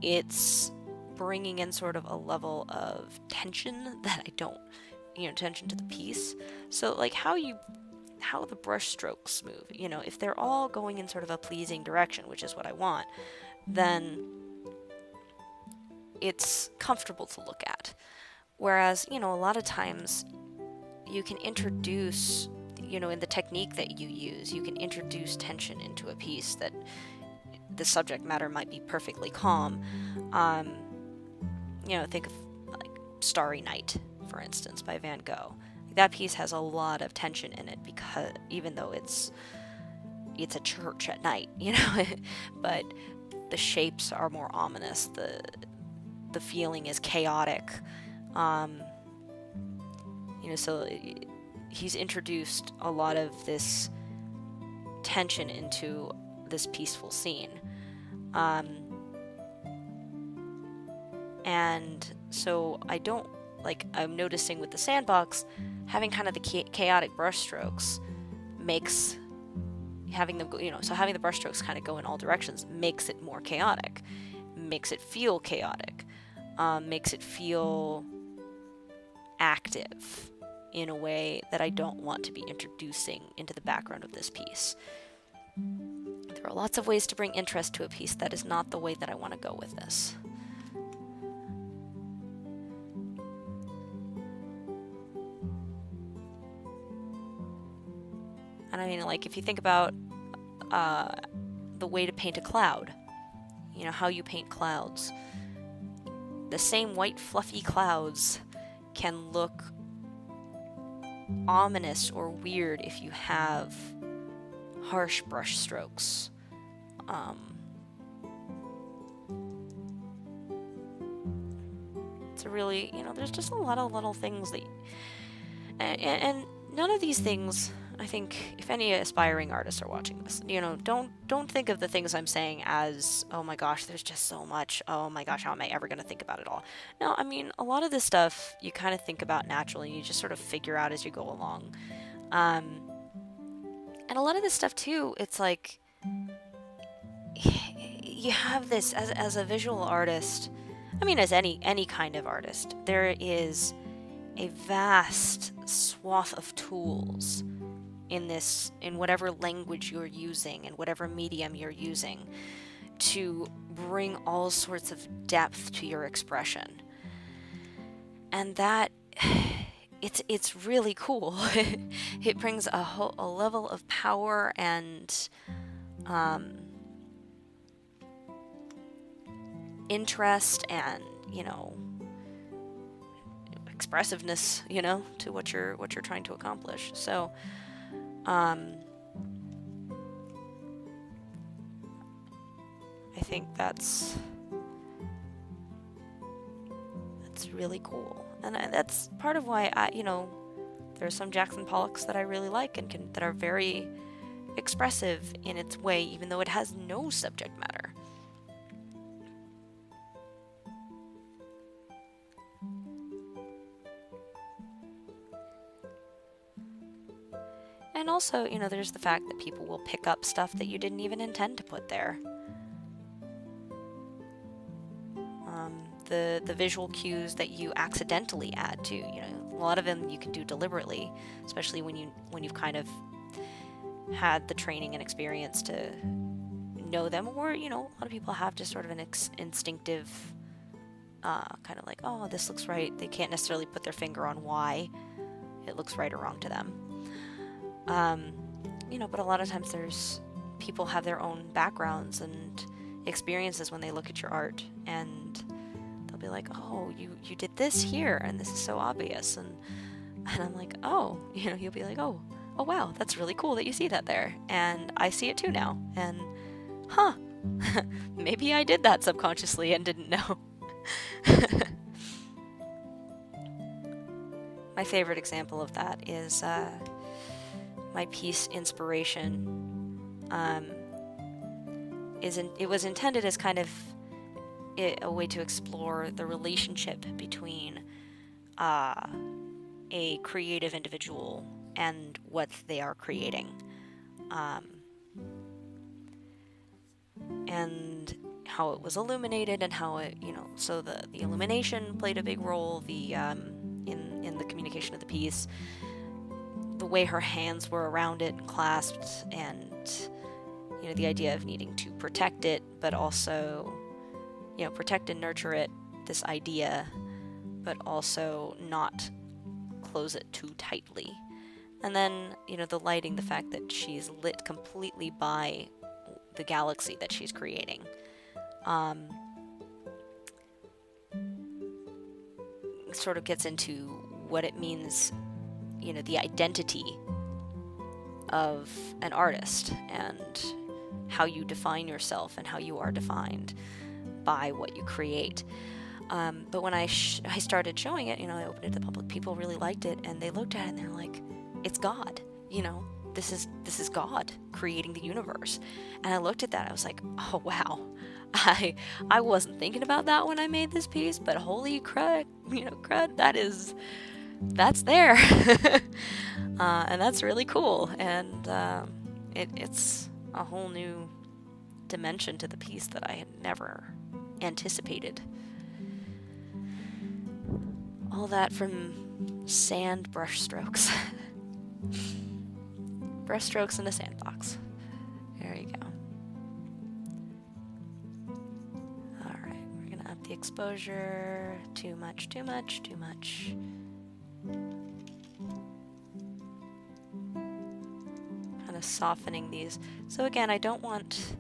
it's bringing in sort of a level of tension that I don't, tension to the piece. So, like, how you how the brush strokes move. You know, if they're all going in sort of a pleasing direction, which is what I want, then it's comfortable to look at. Whereas, you know, a lot of times you can introduce, you know, in the technique that you use, you can introduce tension into a piece that the subject matter might be perfectly calm. You know, think of like Starry Night, for instance, by Van Gogh. That piece has a lot of tension in it, because even though it's a church at night, you know, but the shapes are more ominous. The feeling is chaotic. You know, so he's introduced a lot of this tension into this peaceful scene. And so I'm noticing with the sandbox, having kind of the chaotic brushstrokes makes having them go, you know, so having the brushstrokes kind of go in all directions makes it more chaotic, makes it feel chaotic, makes it feel active in a way that I don't want to be introducing into the background of this piece. There are lots of ways to bring interest to a piece. That is not the way that I want to go with this. And I mean, like, if you think about the way to paint a cloud, you know, how you paint clouds, the same white fluffy clouds can look ominous or weird if you have harsh brush strokes. It's a really, you know, there's just a lot of little things that, and none of these things, I think, if any aspiring artists are watching this, you know, don't think of the things I'm saying as, oh my gosh, there's just so much, oh my gosh, how am I ever going to think about it all? No, I mean, a lot of this stuff you kind of think about naturally, you just sort of figure out as you go along. And a lot of this stuff too, it's like, you have this, as a visual artist, I mean, as any kind of artist, there is a vast swath of tools in whatever language you're using and whatever medium you're using to bring all sorts of depth to your expression. And that, it's really cool. It brings a level of power and interest and, you know, expressiveness, you know, to what you're trying to accomplish. So I think that's really cool, and that's part of why there are some Jackson Pollocks that I really like and that are very expressive in its way, even though it has no subject matter. And also, you know, there's the fact that people will pick up stuff that you didn't even intend to put there. The visual cues that you accidentally add to, you know, a lot of them you can do deliberately, especially when you've kind of had the training and experience to know them, or, you know, a lot of people have just sort of an instinctive kind of like, oh, this looks right. They can't necessarily put their finger on why it looks right or wrong to them. You know, but a lot of times people have their own backgrounds and experiences when they look at your art, and they'll be like, oh, you did this here, and this is so obvious, and I'm like, oh, you know, you'll be like, oh wow, that's really cool that you see that there, and I see it too now, and huh, maybe I did that subconsciously and didn't know. My favorite example of that is my piece Inspiration. It was intended as kind of a way to explore the relationship between a creative individual and what they are creating, and how it was illuminated, and how it, you know, so the illumination played a big role in the communication of the piece. the way her hands were around it and clasped, and the idea of needing to protect it, but also protect and nurture it, this idea, but also not close it too tightly. And then the lighting, the fact that she's lit completely by the galaxy that she's creating. Sort of gets into what it means, the identity of an artist and how you define yourself and how you are defined by what you create. But when I started showing it, I opened it to the public, people really liked it, and they looked at it and they're like, it's God, this is God creating the universe. And I looked at that, I was like, oh wow, I wasn't thinking about that when I made this piece, but holy crud, that's there. And that's really cool, and it's a whole new dimension to the piece that I had never anticipated. All that from sand brush strokes. Brush strokes in a sandbox. There you go. Alright, we're gonna up the exposure. Too much, too much, too much. Kind of softening these. So again, I don't want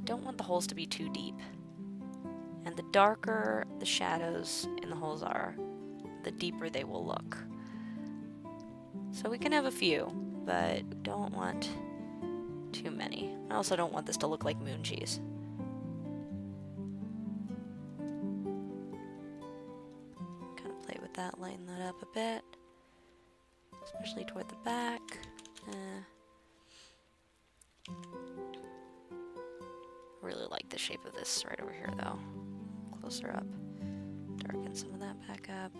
the holes to be too deep. And the darker the shadows in the holes are, the deeper they will look. So we can have a few, but don't want too many. I also don't want this to look like moon cheese. Kind of play with that, lighten that up a bit, especially toward the back. Really like the shape of this right over here though. Closer up. Darken some of that back up.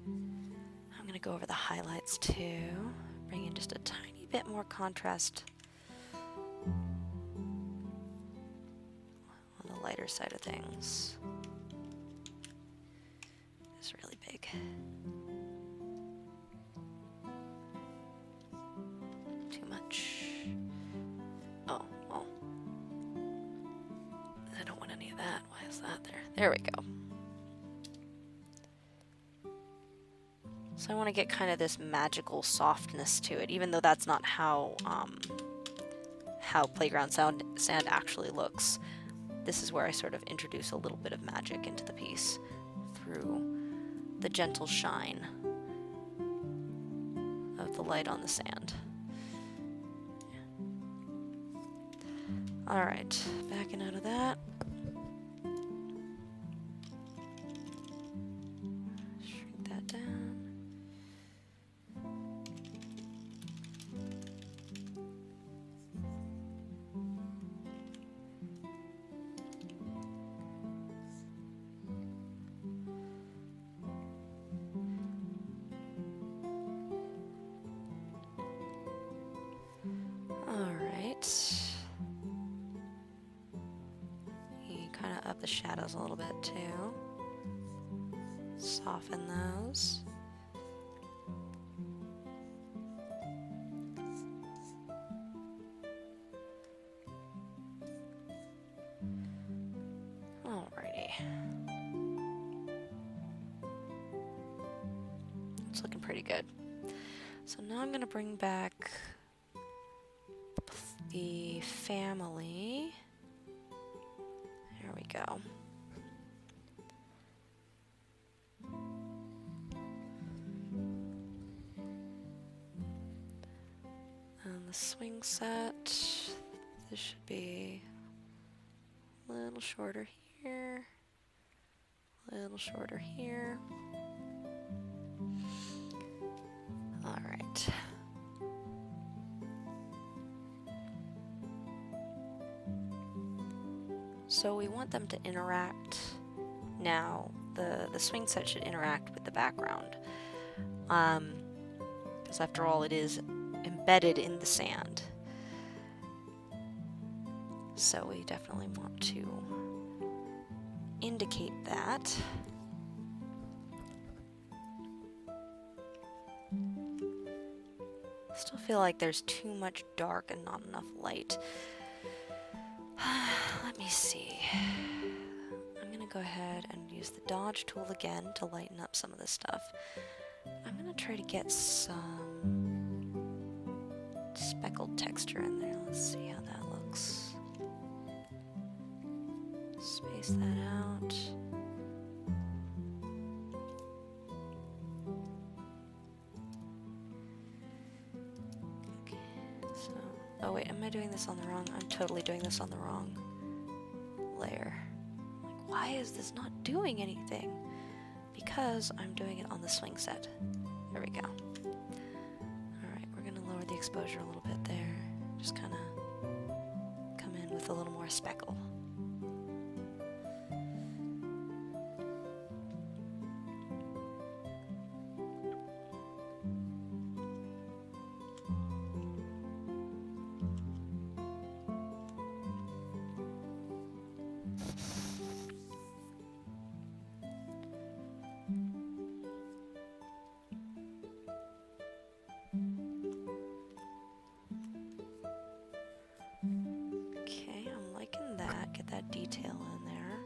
I'm gonna go over the highlights too. Bring in just a tiny bit more contrast on the lighter side of things. It's really big. Too much. Oh, well. I don't want any of that. Why is that there? There we go. So I want to get kind of this magical softness to it, even though that's not how Playground Sand actually looks. This is where I sort of introduce a little bit of magic into the piece through the gentle shine of the light on the sand. Alright, backing out of that. Shrink that down. Up the shadows a little bit too. Soften those. Alrighty. It's looking pretty good. So now I'm going to bring back the family. There we go. And the swing set, this should be a little shorter here, a little shorter here. All right. So we want them to interact now. The swing set should interact with the background. Because after all, it is embedded in the sand. So we definitely want to indicate that. feel like there's too much dark and not enough light. Let me see. I'm gonna go ahead and use the dodge tool again to lighten up some of this stuff. I'm gonna try to get some speckled texture in there. Let's see how that looks. Space that out. Okay, so, oh wait, am I doing this on the wrong? I'm totally doing this on the wrong layer. Like, why is this not doing anything? Because I'm doing it on the swing set. There we go. Alright, we're gonna lower the exposure a little bit there. Just kinda come in with a little more speckle. Okay, I'm liking that. Get that detail in there.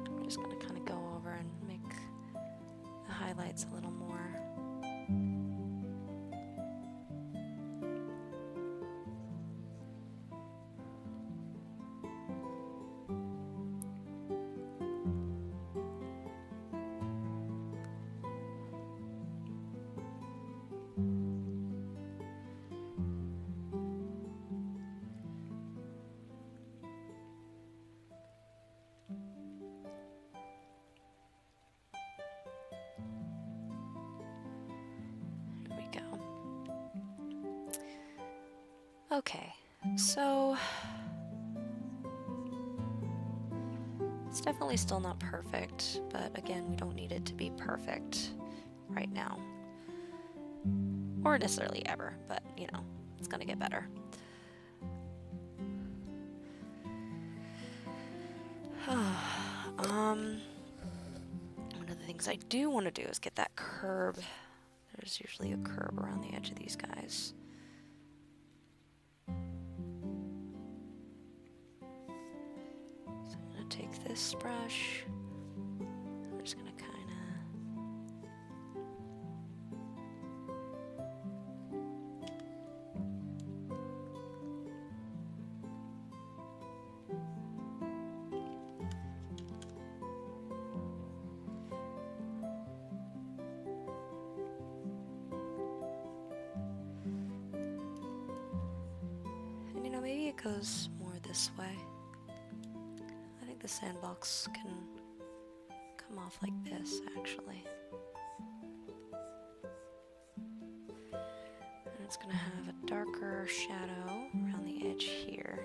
I'm just gonna kind of go over and make the highlights a little more. Okay, so it's definitely still not perfect, but again, we don't need it to be perfect right now. Or necessarily ever, but you know, it's gonna get better. One of the things I do want to do is get that curb. There's usually a curb around the edge of these guys. Take this brush. We're just gonna kind of, and you know, maybe it goes more this way. The sandbox can come off like this, actually. And it's going to have a darker shadow around the edge here.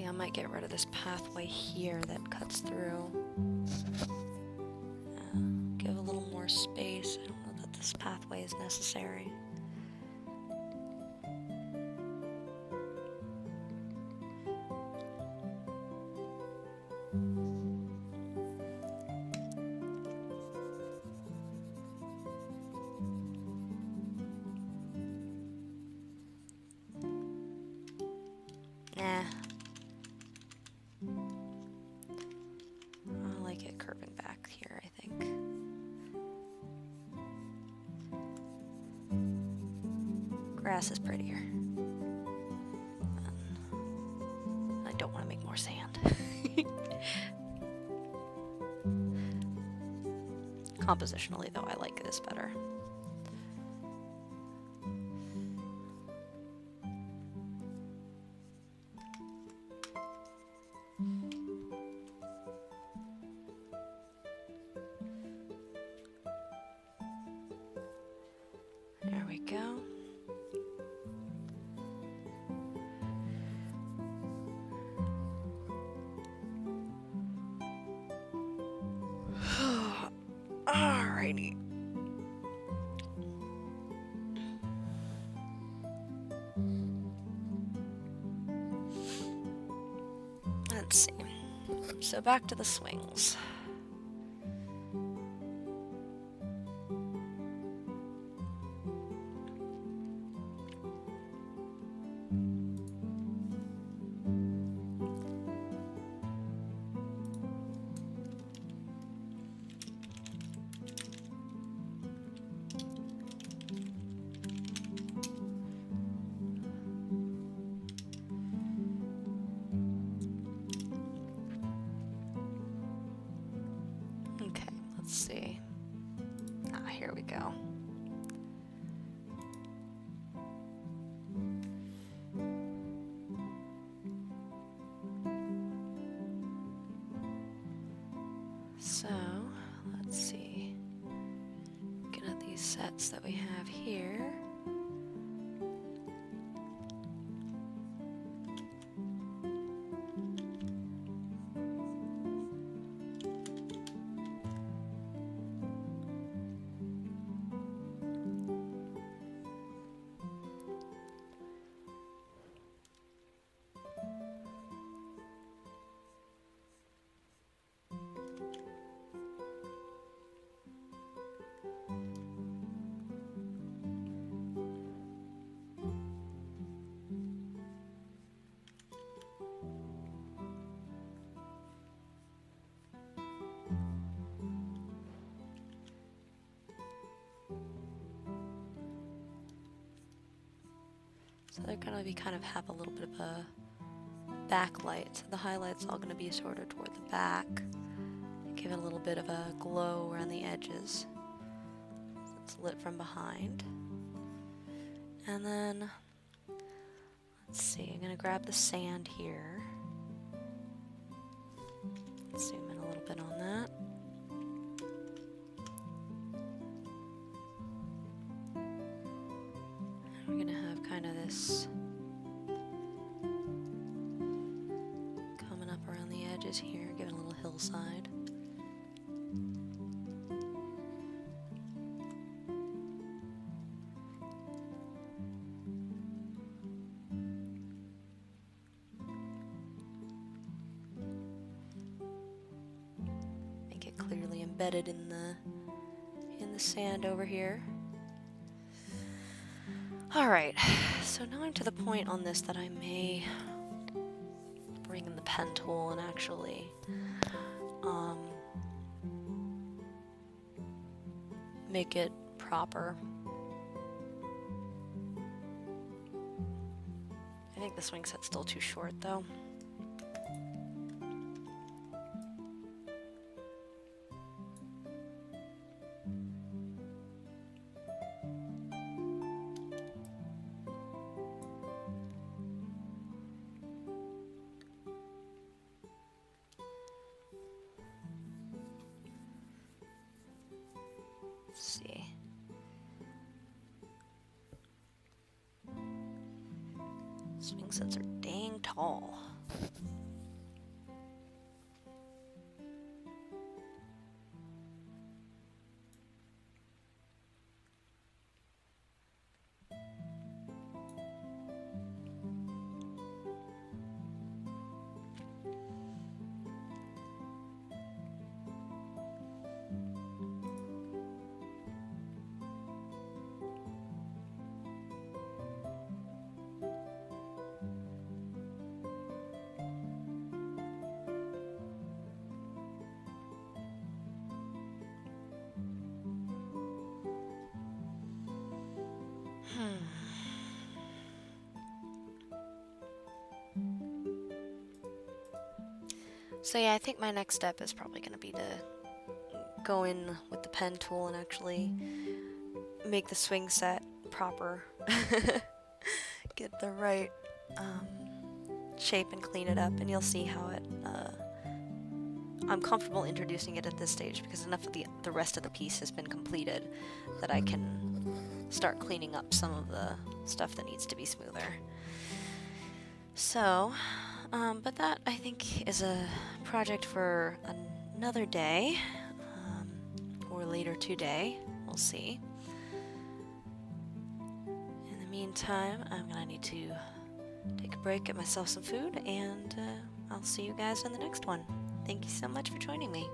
I might get rid of this pathway here that cuts through. Give a little more space. I don't know that this pathway is necessary. Nah. I like it curving back here, I think. Grass is prettier. I don't want to make more sand. Compositionally, though, I like this better. There we go. Alrighty. Let's see. So back to the swings. Okay, let's see. Here we go. So, let's see. Looking at these sets that we have here. So they're gonna be kind of have a little bit of a backlight. So the highlight's all gonna be sort of toward the back. Give it a little bit of a glow around the edges. So it's lit from behind. And then, let's see, I'm gonna grab the sand here. Zoom in a little bit on that. We're gonna have kind of this coming up around the edges here, giving a little hillside. Make it clearly embedded in the sand over here. Alright, so now I'm to the point on this that I may bring in the pen tool and actually make it proper. I think the swing set's still too short though. Let's see. Swing sets are dang tall. So yeah, I think my next step is probably going to be to go in with the pen tool and actually make the swing set proper. Get the right shape and clean it up, and you'll see how it I'm comfortable introducing it at this stage because enough of the rest of the piece has been completed that I can start cleaning up some of the stuff that needs to be smoother. So, but that I think is a project for another day, or later today, we'll see. In the meantime, I'm gonna need to take a break, get myself some food, and I'll see you guys in the next one. Thank you so much for joining me.